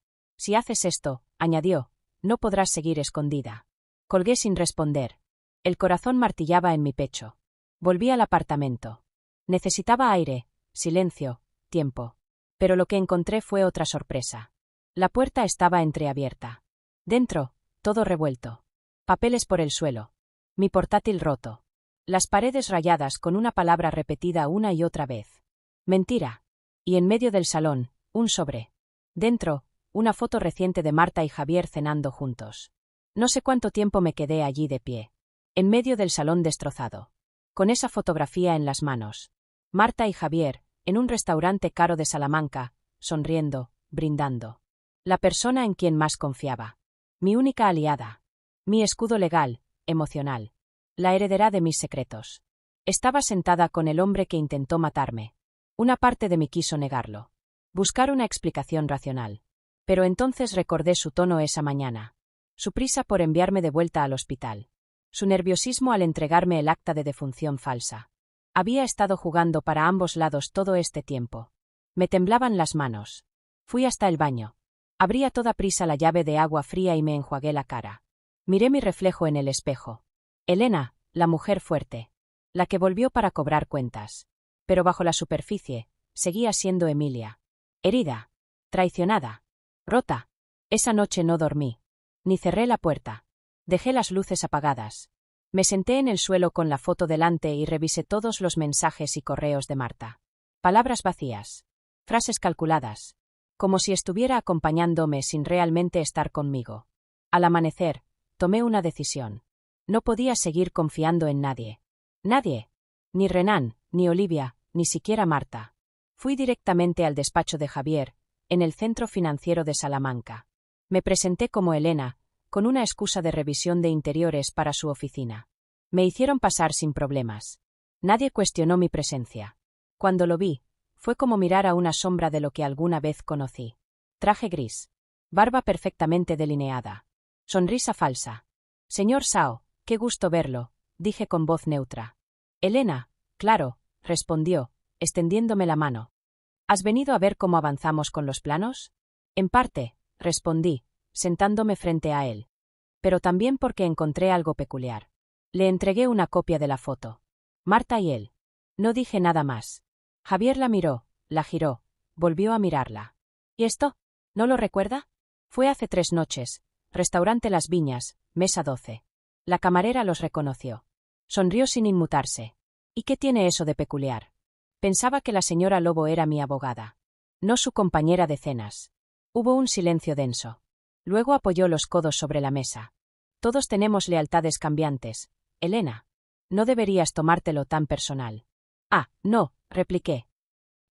Si haces esto, añadió, no podrás seguir escondida. Colgué sin responder. El corazón martillaba en mi pecho. Volví al apartamento. Necesitaba aire, silencio, tiempo. Pero lo que encontré fue otra sorpresa. La puerta estaba entreabierta. Dentro, todo revuelto. Papeles por el suelo. Mi portátil roto. Las paredes rayadas con una palabra repetida una y otra vez. Mentira. Y en medio del salón, un sobre. Dentro, una foto reciente de Marta y Javier cenando juntos. No sé cuánto tiempo me quedé allí de pie. En medio del salón destrozado. Con esa fotografía en las manos. Marta y Javier, en un restaurante caro de Salamanca, sonriendo, brindando. La persona en quien más confiaba. Mi única aliada. Mi escudo legal, emocional. La heredera de mis secretos. Estaba sentada con el hombre que intentó matarme. Una parte de mí quiso negarlo. Buscar una explicación racional. Pero entonces recordé su tono esa mañana. Su prisa por enviarme de vuelta al hospital. Su nerviosismo al entregarme el acta de defunción falsa. Había estado jugando para ambos lados todo este tiempo. Me temblaban las manos. Fui hasta el baño. Abrí a toda prisa la llave de agua fría y me enjuagué la cara. Miré mi reflejo en el espejo. Elena, la mujer fuerte. La que volvió para cobrar cuentas. Pero bajo la superficie, seguía siendo Emilia. Herida. Traicionada. Rota. Esa noche no dormí. Ni cerré la puerta. Dejé las luces apagadas. Me senté en el suelo con la foto delante y revisé todos los mensajes y correos de Marta. Palabras vacías. Frases calculadas. Como si estuviera acompañándome sin realmente estar conmigo. Al amanecer, tomé una decisión. No podía seguir confiando en nadie. Nadie. Ni Renan, ni Olivia, ni siquiera Marta. Fui directamente al despacho de Javier, en el centro financiero de Salamanca. Me presenté como Elena, con una excusa de revisión de interiores para su oficina. Me hicieron pasar sin problemas. Nadie cuestionó mi presencia. Cuando lo vi, fue como mirar a una sombra de lo que alguna vez conocí. Traje gris. Barba perfectamente delineada. Sonrisa falsa. Señor Sao, qué gusto verlo, dije con voz neutra. Elena, claro, respondió, extendiéndome la mano. ¿Has venido a ver cómo avanzamos con los planos? En parte, respondí, sentándome frente a él. Pero también porque encontré algo peculiar. Le entregué una copia de la foto. Marta y él. No dije nada más. Javier la miró, la giró, volvió a mirarla. ¿Y esto? ¿No lo recuerda? Fue hace 3 noches. Restaurante Las Viñas, mesa 12. La camarera los reconoció. Sonrió sin inmutarse. ¿Y qué tiene eso de peculiar? Pensaba que la señora Lobo era mi abogada, no su compañera de cenas. Hubo un silencio denso. Luego apoyó los codos sobre la mesa. Todos tenemos lealtades cambiantes, Elena. No deberías tomártelo tan personal. Ah, no, repliqué.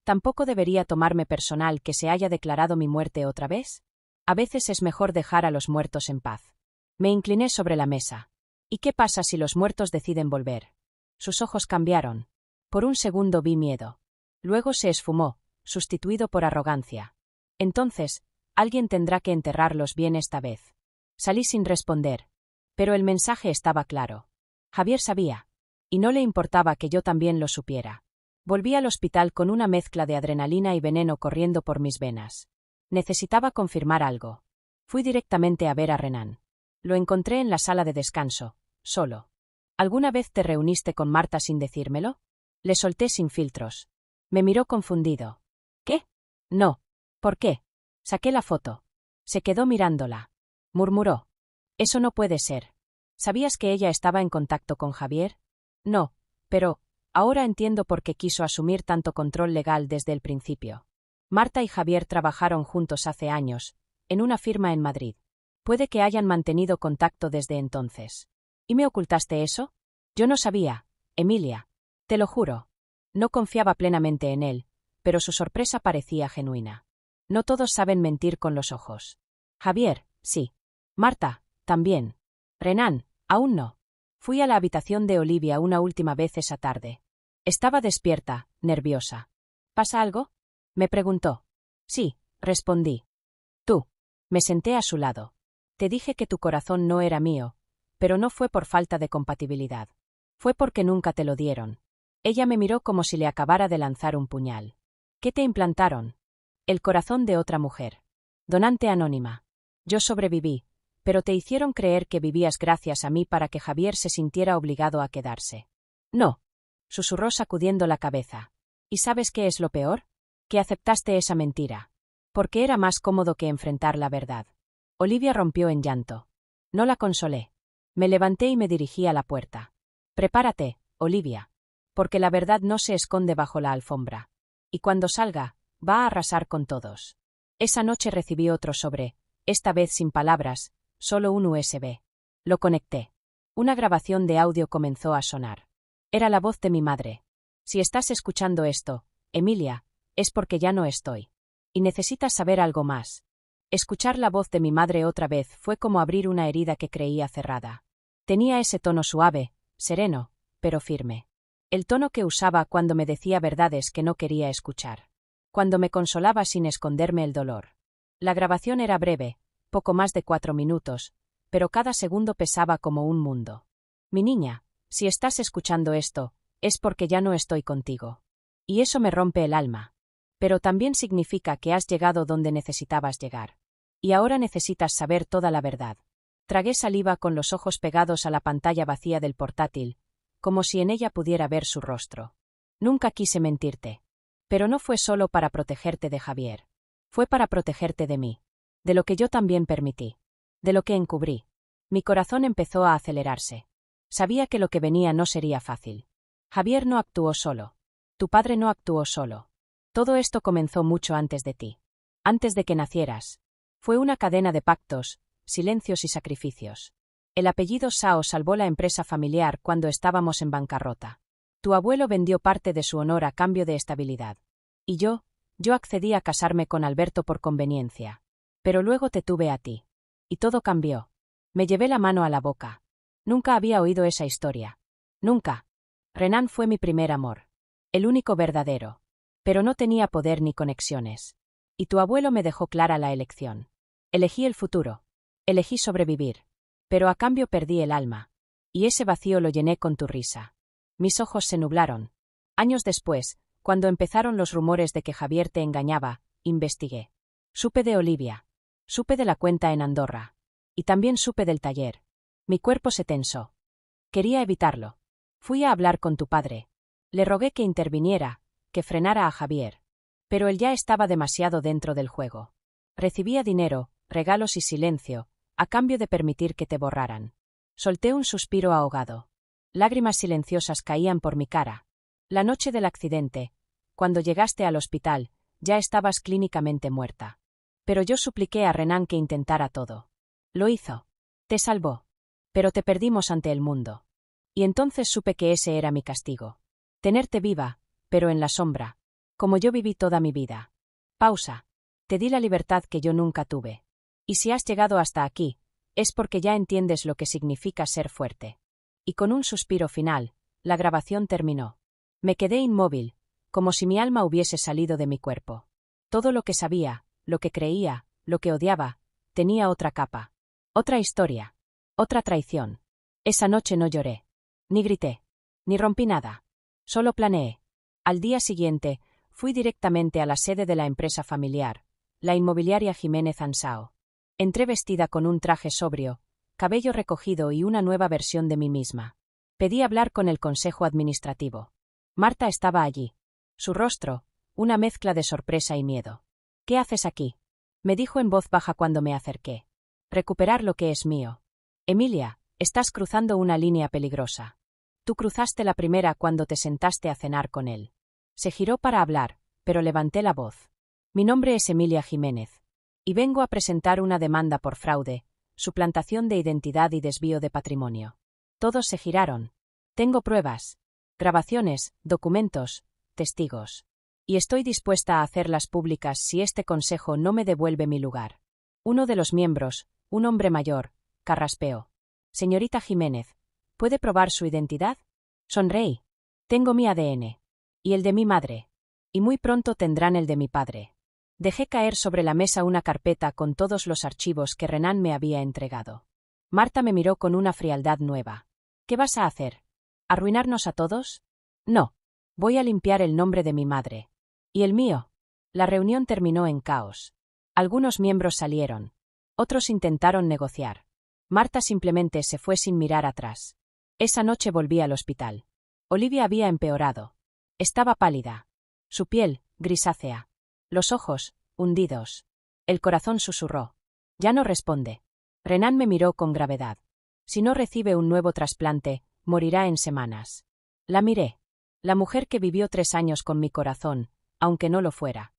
¿Tampoco debería tomarme personal que se haya declarado mi muerte otra vez? A veces es mejor dejar a los muertos en paz. Me incliné sobre la mesa. ¿Y qué pasa si los muertos deciden volver? Sus ojos cambiaron. Por un segundo vi miedo. Luego se esfumó, sustituido por arrogancia. Entonces, alguien tendrá que enterrarlos bien esta vez. Salí sin responder. Pero el mensaje estaba claro. Javier sabía. Y no le importaba que yo también lo supiera. Volví al hospital con una mezcla de adrenalina y veneno corriendo por mis venas. Necesitaba confirmar algo. Fui directamente a ver a Renan. Lo encontré en la sala de descanso, solo. ¿Alguna vez te reuniste con Marta sin decírmelo? Le solté sin filtros. Me miró confundido. ¿Qué? No. ¿Por qué? Saqué la foto. Se quedó mirándola. Murmuró. Eso no puede ser. ¿Sabías que ella estaba en contacto con Javier? No, pero ahora entiendo por qué quiso asumir tanto control legal desde el principio. Marta y Javier trabajaron juntos hace años, en una firma en Madrid. Puede que hayan mantenido contacto desde entonces. ¿Y me ocultaste eso? Yo no sabía, Emilia. Te lo juro. No confiaba plenamente en él, pero su sorpresa parecía genuina. No todos saben mentir con los ojos. Javier, sí. Marta, también. Renan, aún no. Fui a la habitación de Olivia una última vez esa tarde. Estaba despierta, nerviosa. ¿Pasa algo? Me preguntó. Sí, respondí. Tú. Me senté a su lado. Te dije que tu corazón no era mío, pero no fue por falta de compatibilidad. Fue porque nunca te lo dieron. Ella me miró como si le acabara de lanzar un puñal. ¿Qué te implantaron? El corazón de otra mujer. Donante anónima. Yo sobreviví, pero te hicieron creer que vivías gracias a mí para que Javier se sintiera obligado a quedarse. No. Susurró sacudiendo la cabeza. ¿Y sabes qué es lo peor? Que aceptaste esa mentira. Porque era más cómodo que enfrentar la verdad. Olivia rompió en llanto. No la consolé. Me levanté y me dirigí a la puerta. Prepárate, Olivia. Porque la verdad no se esconde bajo la alfombra. Y cuando salga, va a arrasar con todos. Esa noche recibí otro sobre, esta vez sin palabras, solo un USB. Lo conecté. Una grabación de audio comenzó a sonar. Era la voz de mi madre. Si estás escuchando esto, Emilia, es porque ya no estoy. Y necesitas saber algo más. Escuchar la voz de mi madre otra vez fue como abrir una herida que creía cerrada. Tenía ese tono suave, sereno, pero firme. El tono que usaba cuando me decía verdades que no quería escuchar. Cuando me consolaba sin esconderme el dolor. La grabación era breve, poco más de 4 minutos, pero cada segundo pesaba como un mundo. Mi niña, si estás escuchando esto, es porque ya no estoy contigo. Y eso me rompe el alma. Pero también significa que has llegado donde necesitabas llegar. Y ahora necesitas saber toda la verdad. Tragué saliva con los ojos pegados a la pantalla vacía del portátil, como si en ella pudiera ver su rostro. Nunca quise mentirte. Pero no fue solo para protegerte de Javier. Fue para protegerte de mí. De lo que yo también permití. De lo que encubrí. Mi corazón empezó a acelerarse. Sabía que lo que venía no sería fácil. Javier no actuó solo. Tu padre no actuó solo. Todo esto comenzó mucho antes de ti. Antes de que nacieras. Fue una cadena de pactos, silencios y sacrificios. El apellido Sao salvó la empresa familiar cuando estábamos en bancarrota. Tu abuelo vendió parte de su honor a cambio de estabilidad. Y yo accedí a casarme con Alberto por conveniencia. Pero luego te tuve a ti. Y todo cambió. Me llevé la mano a la boca. Nunca había oído esa historia. Nunca. Renan fue mi primer amor. El único verdadero. Pero no tenía poder ni conexiones. Y tu abuelo me dejó clara la elección. Elegí el futuro. Elegí sobrevivir. Pero a cambio perdí el alma. Y ese vacío lo llené con tu risa. Mis ojos se nublaron. Años después, cuando empezaron los rumores de que Javier te engañaba, investigué. Supe de Olivia. Supe de la cuenta en Andorra. Y también supe del taller. Mi cuerpo se tensó. Quería evitarlo. Fui a hablar con tu padre. Le rogué que interviniera, que frenara a Javier. Pero él ya estaba demasiado dentro del juego. Recibía dinero, regalos y silencio, a cambio de permitir que te borraran. Solté un suspiro ahogado. Lágrimas silenciosas caían por mi cara. La noche del accidente, cuando llegaste al hospital, ya estabas clínicamente muerta. Pero yo supliqué a Renan que intentara todo. Lo hizo. Te salvó. Pero te perdimos ante el mundo. Y entonces supe que ese era mi castigo. Tenerte viva, pero en la sombra, como yo viví toda mi vida. Pausa. Te di la libertad que yo nunca tuve. Y si has llegado hasta aquí, es porque ya entiendes lo que significa ser fuerte. Y con un suspiro final, la grabación terminó. Me quedé inmóvil, como si mi alma hubiese salido de mi cuerpo. Todo lo que sabía, lo que creía, lo que odiaba, tenía otra capa. Otra historia. Otra traición. Esa noche no lloré. Ni grité. Ni rompí nada. Solo planeé. Al día siguiente, fui directamente a la sede de la empresa familiar, la inmobiliaria Jiménez Ansao. Entré vestida con un traje sobrio, cabello recogido y una nueva versión de mí misma. Pedí hablar con el consejo administrativo. Marta estaba allí. Su rostro, una mezcla de sorpresa y miedo. ¿Qué haces aquí?, me dijo en voz baja cuando me acerqué. Recuperar lo que es mío. Emilia, estás cruzando una línea peligrosa. Tú cruzaste la primera cuando te sentaste a cenar con él. Se giró para hablar, pero levanté la voz. Mi nombre es Emilia Jiménez. Y vengo a presentar una demanda por fraude, suplantación de identidad y desvío de patrimonio. Todos se giraron. Tengo pruebas. Grabaciones, documentos, testigos. Y estoy dispuesta a hacerlas públicas si este consejo no me devuelve mi lugar. Uno de los miembros, un hombre mayor, carraspeó. Señorita Jiménez, ¿puede probar su identidad? Sonreí. Tengo mi ADN. Y el de mi madre. Y muy pronto tendrán el de mi padre. Dejé caer sobre la mesa una carpeta con todos los archivos que Renan me había entregado. Marta me miró con una frialdad nueva. ¿Qué vas a hacer? ¿Arruinarnos a todos? No. Voy a limpiar el nombre de mi madre. ¿Y el mío? La reunión terminó en caos. Algunos miembros salieron. Otros intentaron negociar. Marta simplemente se fue sin mirar atrás. Esa noche volví al hospital. Olivia había empeorado. Estaba pálida. Su piel, grisácea. Los ojos, hundidos. El corazón susurró. Ya no responde. Renan me miró con gravedad. Si no recibe un nuevo trasplante, morirá en semanas. La miré. La mujer que vivió 3 años con mi corazón, aunque no lo fuera.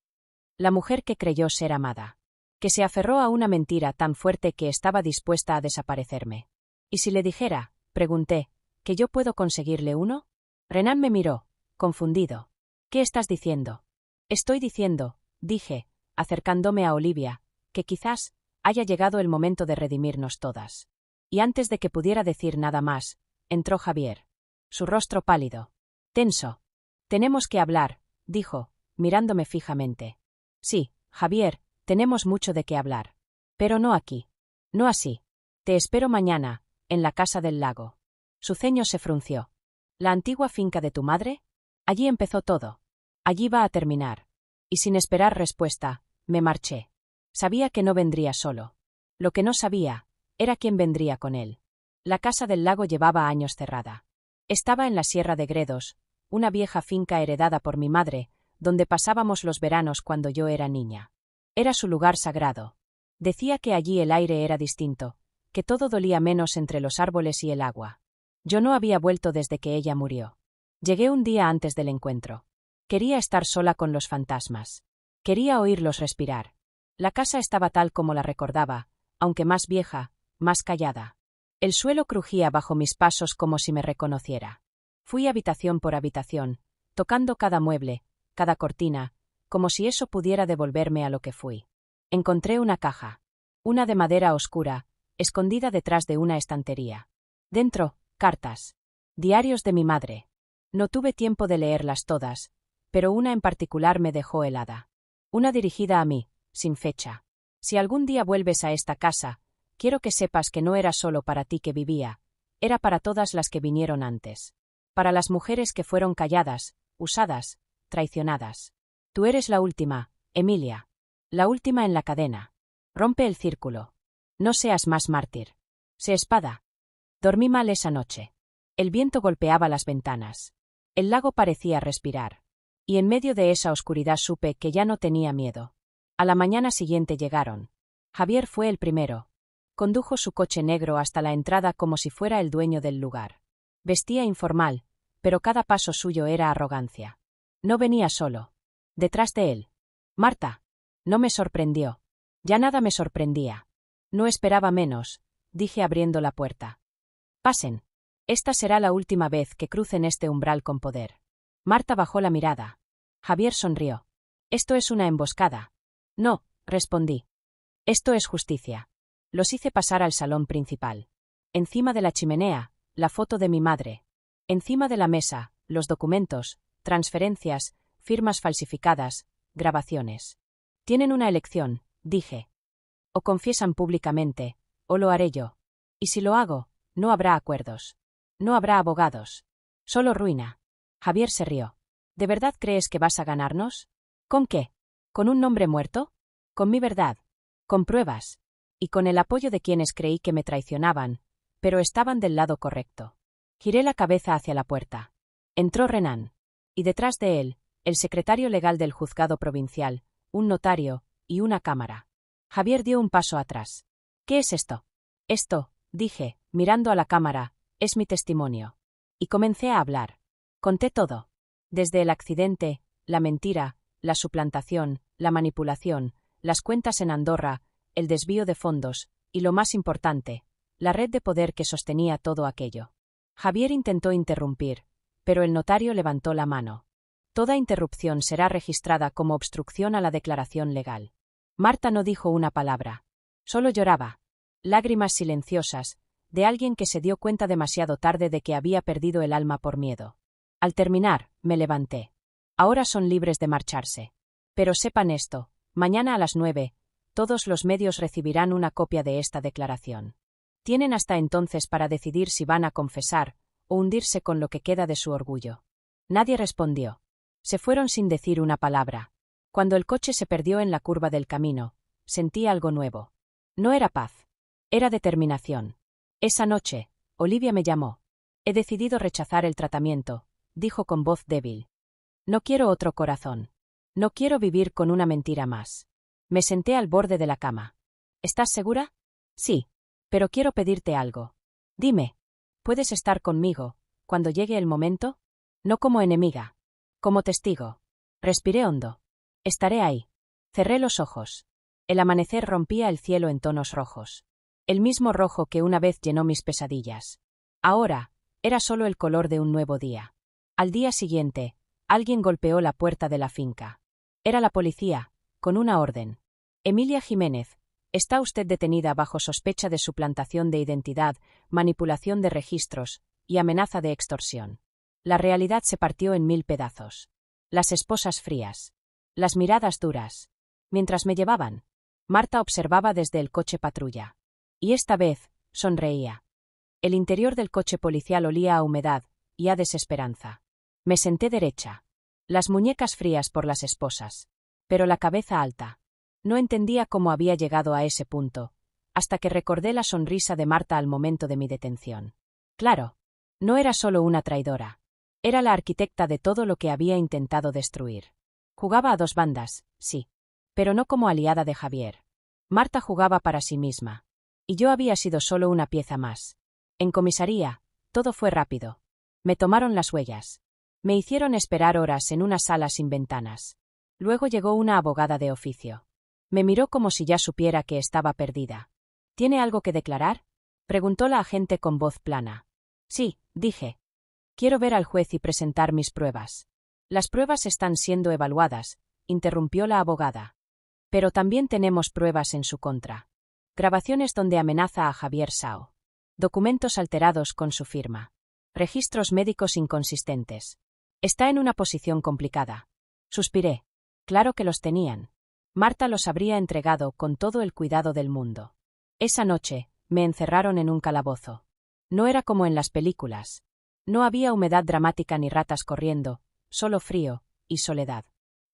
La mujer que creyó ser amada. Que se aferró a una mentira tan fuerte que estaba dispuesta a desaparecerme. ¿Y si le dijera, pregunté, que yo puedo conseguirle uno? Renan me miró, confundido. ¿Qué estás diciendo? Estoy diciendo, dije, acercándome a Olivia, que quizás haya llegado el momento de redimirnos todas. Y antes de que pudiera decir nada más, entró Javier. Su rostro pálido. Tenso. Tenemos que hablar, dijo, mirándome fijamente. Sí, Javier, tenemos mucho de qué hablar. Pero no aquí. No así. Te espero mañana, en la casa del lago. Su ceño se frunció. ¿La antigua finca de tu madre? Allí empezó todo. Allí va a terminar. Y sin esperar respuesta, me marché. Sabía que no vendría solo. Lo que no sabía, era quién vendría con él. La casa del lago llevaba años cerrada. Estaba en la Sierra de Gredos, una vieja finca heredada por mi madre, donde pasábamos los veranos cuando yo era niña. Era su lugar sagrado. Decía que allí el aire era distinto, que todo dolía menos entre los árboles y el agua. Yo no había vuelto desde que ella murió. Llegué un día antes del encuentro. Quería estar sola con los fantasmas. Quería oírlos respirar. La casa estaba tal como la recordaba, aunque más vieja, más callada. El suelo crujía bajo mis pasos como si me reconociera. Fui habitación por habitación, tocando cada mueble, cada cortina, como si eso pudiera devolverme a lo que fui. Encontré una caja. Una de madera oscura, escondida detrás de una estantería. Dentro, cartas. Diarios de mi madre. No tuve tiempo de leerlas todas, pero una en particular me dejó helada. Una dirigida a mí, sin fecha. Si algún día vuelves a esta casa, quiero que sepas que no era solo para ti que vivía, era para todas las que vinieron antes. Para las mujeres que fueron calladas, usadas, traicionadas. Tú eres la última, Emilia. La última en la cadena. Rompe el círculo. No seas más mártir. Sé espada. Dormí mal esa noche. El viento golpeaba las ventanas. El lago parecía respirar. Y en medio de esa oscuridad supe que ya no tenía miedo. A la mañana siguiente llegaron. Javier fue el primero. Condujo su coche negro hasta la entrada como si fuera el dueño del lugar. Vestía informal, pero cada paso suyo era arrogancia. No venía solo. Detrás de él. Marta. No me sorprendió. Ya nada me sorprendía. No esperaba menos, dije abriendo la puerta. Pasen. Esta será la última vez que crucen este umbral con poder. Marta bajó la mirada. Javier sonrió. Esto es una emboscada. No, respondí. Esto es justicia. Los hice pasar al salón principal. Encima de la chimenea, la foto de mi madre. Encima de la mesa, los documentos, transferencias, firmas falsificadas, grabaciones. Tienen una elección, dije. O confiesan públicamente, o lo haré yo. Y si lo hago, no habrá acuerdos. No habrá abogados. Solo ruina. Javier se rió. ¿De verdad crees que vas a ganarnos? ¿Con qué? ¿Con un nombre muerto? Con mi verdad. Con pruebas. Y con el apoyo de quienes creí que me traicionaban, pero estaban del lado correcto. Giré la cabeza hacia la puerta. Entró Renan. Y detrás de él, el secretario legal del juzgado provincial, un notario, y una cámara. Javier dio un paso atrás. ¿Qué es esto? Esto, dije, mirando a la cámara, es mi testimonio. Y comencé a hablar. Conté todo. Desde el accidente, la mentira, la suplantación, la manipulación, las cuentas en Andorra, el desvío de fondos, y lo más importante, la red de poder que sostenía todo aquello. Javier intentó interrumpir, pero el notario levantó la mano. Toda interrupción será registrada como obstrucción a la declaración legal. Marta no dijo una palabra. Solo lloraba. Lágrimas silenciosas, de alguien que se dio cuenta demasiado tarde de que había perdido el alma por miedo. Al terminar, me levanté. Ahora son libres de marcharse. Pero sepan esto, mañana a las 9, todos los medios recibirán una copia de esta declaración. Tienen hasta entonces para decidir si van a confesar, o hundirse con lo que queda de su orgullo. Nadie respondió. Se fueron sin decir una palabra. Cuando el coche se perdió en la curva del camino, sentí algo nuevo. No era paz. Era determinación. Esa noche, Olivia me llamó. He decidido rechazar el tratamiento, dijo con voz débil. No quiero otro corazón. No quiero vivir con una mentira más. Me senté al borde de la cama. ¿Estás segura? Sí. Pero quiero pedirte algo. Dime. ¿Puedes estar conmigo, cuando llegue el momento? No como enemiga. Como testigo. Respiré hondo. Estaré ahí. Cerré los ojos. El amanecer rompía el cielo en tonos rojos. El mismo rojo que una vez llenó mis pesadillas. Ahora, era solo el color de un nuevo día. Al día siguiente, alguien golpeó la puerta de la finca. Era la policía, con una orden. Emilia Jiménez, está usted detenida bajo sospecha de suplantación de identidad, manipulación de registros y amenaza de extorsión. La realidad se partió en 1000 pedazos. Las esposas frías. Las miradas duras. Mientras me llevaban, Marta observaba desde el coche patrulla. Y esta vez, sonreía. El interior del coche policial olía a humedad y a desesperanza. Me senté derecha. Las muñecas frías por las esposas. Pero la cabeza alta. No entendía cómo había llegado a ese punto, hasta que recordé la sonrisa de Marta al momento de mi detención. Claro, no era solo una traidora. Era la arquitecta de todo lo que había intentado destruir. Jugaba a dos bandas, sí. Pero no como aliada de Javier. Marta jugaba para sí misma. Y yo había sido solo una pieza más. En comisaría, todo fue rápido. Me tomaron las huellas. Me hicieron esperar horas en una sala sin ventanas. Luego llegó una abogada de oficio. Me miró como si ya supiera que estaba perdida. ¿Tiene algo que declarar? Preguntó la agente con voz plana. Sí, dije. Quiero ver al juez y presentar mis pruebas. Las pruebas están siendo evaluadas, interrumpió la abogada. Pero también tenemos pruebas en su contra. Grabaciones donde amenaza a Javier Sao. Documentos alterados con su firma. Registros médicos inconsistentes. Está en una posición complicada. Suspiré. Claro que los tenían. Marta los habría entregado con todo el cuidado del mundo. Esa noche, me encerraron en un calabozo. No era como en las películas. No había humedad dramática ni ratas corriendo, solo frío y soledad.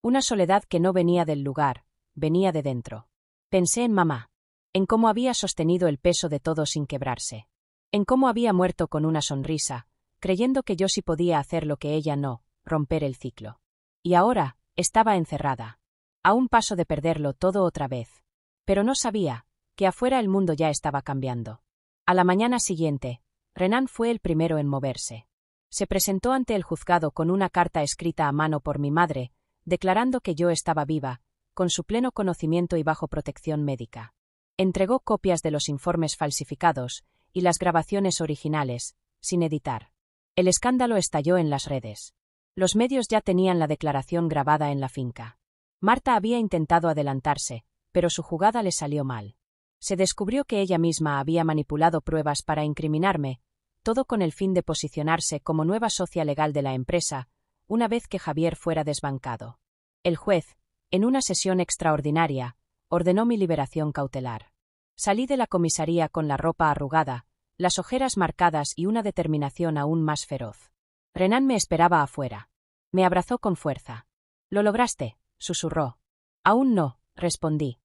Una soledad que no venía del lugar, venía de dentro. Pensé en mamá. en cómo había sostenido el peso de todo sin quebrarse, en cómo había muerto con una sonrisa, creyendo que yo sí podía hacer lo que ella no, romper el ciclo. Y ahora, estaba encerrada. A un paso de perderlo todo otra vez. Pero no sabía que afuera el mundo ya estaba cambiando. A la mañana siguiente, Renan fue el primero en moverse. Se presentó ante el juzgado con una carta escrita a mano por mi madre, declarando que yo estaba viva, con su pleno conocimiento y bajo protección médica. Entregó copias de los informes falsificados y las grabaciones originales, sin editar. El escándalo estalló en las redes. Los medios ya tenían la declaración grabada en la finca. Marta había intentado adelantarse, pero su jugada le salió mal. Se descubrió que ella misma había manipulado pruebas para incriminarme, todo con el fin de posicionarse como nueva socia legal de la empresa, una vez que Javier fuera desbancado. El juez, en una sesión extraordinaria, ordenó mi liberación cautelar. Salí de la comisaría con la ropa arrugada, las ojeras marcadas y una determinación aún más feroz. Renan me esperaba afuera. Me abrazó con fuerza. «¿Lo lograste?», susurró. «Aún no», respondí.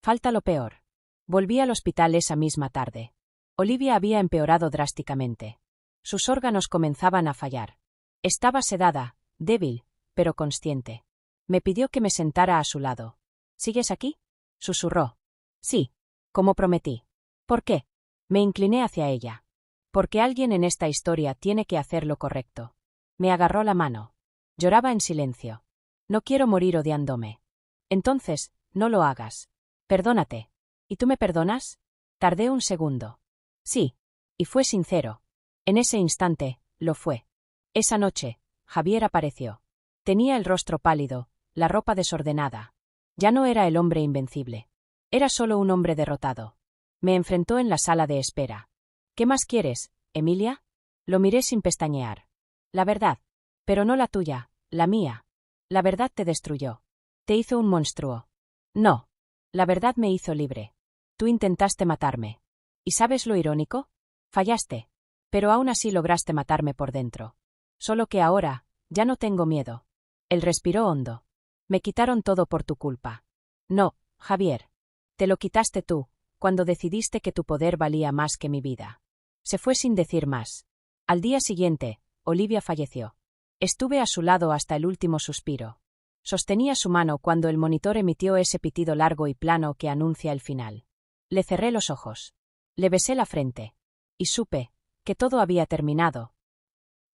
«Falta lo peor». Volví al hospital esa misma tarde. Olivia había empeorado drásticamente. Sus órganos comenzaban a fallar. Estaba sedada, débil, pero consciente. Me pidió que me sentara a su lado. «¿Sigues aquí?», susurró. «Sí, como prometí». «¿Por qué?». Me incliné hacia ella. «Porque alguien en esta historia tiene que hacer lo correcto». Me agarró la mano. Lloraba en silencio. «No quiero morir odiándome». «Entonces, no lo hagas. Perdónate». «¿Y tú me perdonas?». Tardé un segundo. «Sí». Y fue sincero. En ese instante, lo fue. Esa noche, Javier apareció. Tenía el rostro pálido, la ropa desordenada. Ya no era el hombre invencible. Era solo un hombre derrotado. Me enfrentó en la sala de espera. «¿Qué más quieres, Emilia?». Lo miré sin pestañear. «La verdad. Pero no la tuya, la mía. La verdad te destruyó. Te hizo un monstruo». «No. La verdad me hizo libre. Tú intentaste matarme. ¿Y sabes lo irónico? Fallaste. Pero aún así lograste matarme por dentro. Solo que ahora, ya no tengo miedo». Él respiró hondo. «Me quitaron todo por tu culpa». «No, Javier. Te lo quitaste tú, cuando decidiste que tu poder valía más que mi vida». Se fue sin decir más. Al día siguiente, Olivia falleció. Estuve a su lado hasta el último suspiro. Sostenía su mano cuando el monitor emitió ese pitido largo y plano que anuncia el final. Le cerré los ojos. Le besé la frente. Y supe que todo había terminado.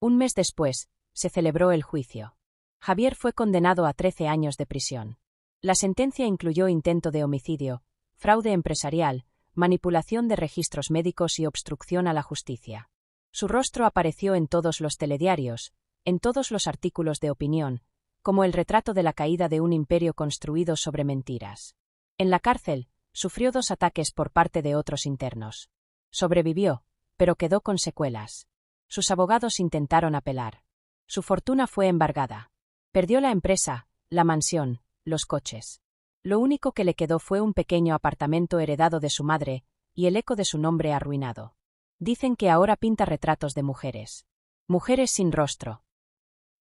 Un mes después, se celebró el juicio. Javier fue condenado a 13 años de prisión. La sentencia incluyó intento de homicidio, fraude empresarial, manipulación de registros médicos y obstrucción a la justicia. Su rostro apareció en todos los telediarios, en todos los artículos de opinión, como el retrato de la caída de un imperio construido sobre mentiras. En la cárcel, sufrió 2 ataques por parte de otros internos. Sobrevivió, pero quedó con secuelas. Sus abogados intentaron apelar. Su fortuna fue embargada. Perdió la empresa, la mansión, los coches. Lo único que le quedó fue un pequeño apartamento heredado de su madre y el eco de su nombre arruinado. Dicen que ahora pinta retratos de mujeres. Mujeres sin rostro.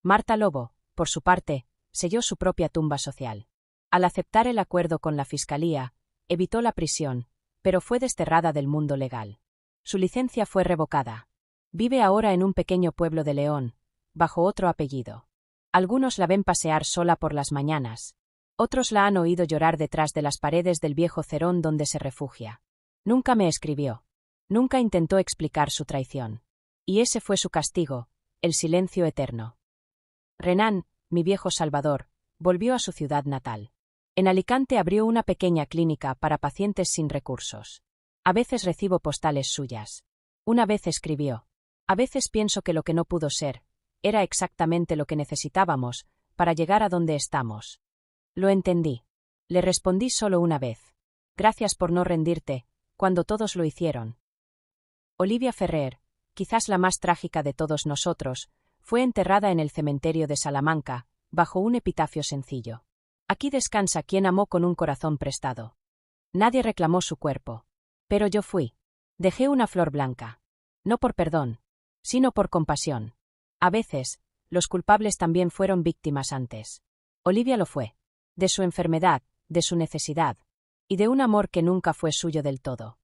Marta Lobo, por su parte, selló su propia tumba social. Al aceptar el acuerdo con la fiscalía, evitó la prisión, pero fue desterrada del mundo legal. Su licencia fue revocada. Vive ahora en un pequeño pueblo de León, bajo otro apellido. Algunos la ven pasear sola por las mañanas. Otros la han oído llorar detrás de las paredes del viejo cerón donde se refugia. Nunca me escribió. Nunca intentó explicar su traición. Y ese fue su castigo, el silencio eterno. Renan, mi viejo salvador, volvió a su ciudad natal. En Alicante abrió una pequeña clínica para pacientes sin recursos. A veces recibo postales suyas. Una vez escribió: «A veces pienso que lo que no pudo ser, era exactamente lo que necesitábamos para llegar a donde estamos». Lo entendí. Le respondí solo una vez: «Gracias por no rendirte, cuando todos lo hicieron». Olivia Ferrer, quizás la más trágica de todos nosotros, fue enterrada en el cementerio de Salamanca, bajo un epitafio sencillo: «Aquí descansa quien amó con un corazón prestado». Nadie reclamó su cuerpo. Pero yo fui. Dejé una flor blanca. No por perdón, sino por compasión. A veces, los culpables también fueron víctimas antes. Olivia lo fue. De su enfermedad, de su necesidad. y de un amor que nunca fue suyo del todo.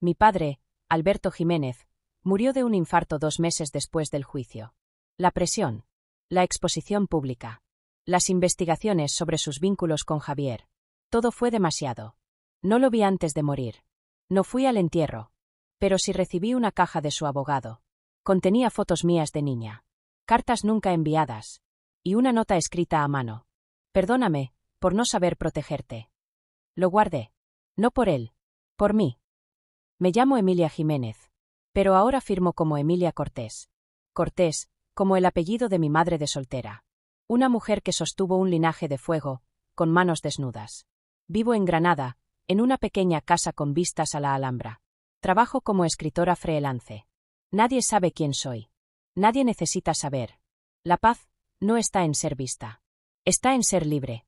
Mi padre, Alberto Jiménez, murió de un infarto 2 meses después del juicio. La presión, la exposición pública, las investigaciones sobre sus vínculos con Javier. Todo fue demasiado. No lo vi antes de morir. No fui al entierro. Pero sí recibí una caja de su abogado. Contenía fotos mías de niña, cartas nunca enviadas, y una nota escrita a mano. Perdóname, por no saber protegerte. Lo guardé. No por él. Por mí. Me llamo Emilia Jiménez. Pero ahora firmo como Emilia Cortés. Cortés, como el apellido de mi madre de soltera. Una mujer que sostuvo un linaje de fuego, con manos desnudas. Vivo en Granada, en una pequeña casa con vistas a la Alhambra. Trabajo como escritora freelance. Nadie sabe quién soy. Nadie necesita saber. La paz no está en ser vista. Está en ser libre.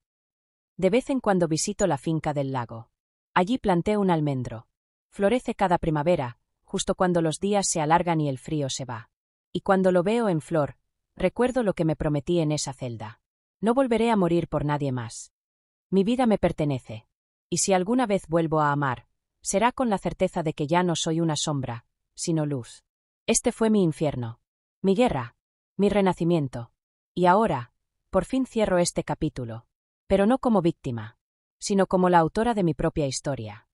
De vez en cuando visito la finca del lago. Allí planté un almendro. Florece cada primavera, justo cuando los días se alargan y el frío se va. Y cuando lo veo en flor, recuerdo lo que me prometí en esa celda. No volveré a morir por nadie más. Mi vida me pertenece. Y si alguna vez vuelvo a amar, será con la certeza de que ya no soy una sombra, sino luz. Este fue mi infierno. Mi guerra. Mi renacimiento. Y ahora, por fin cierro este capítulo. Pero no como víctima, sino como la autora de mi propia historia.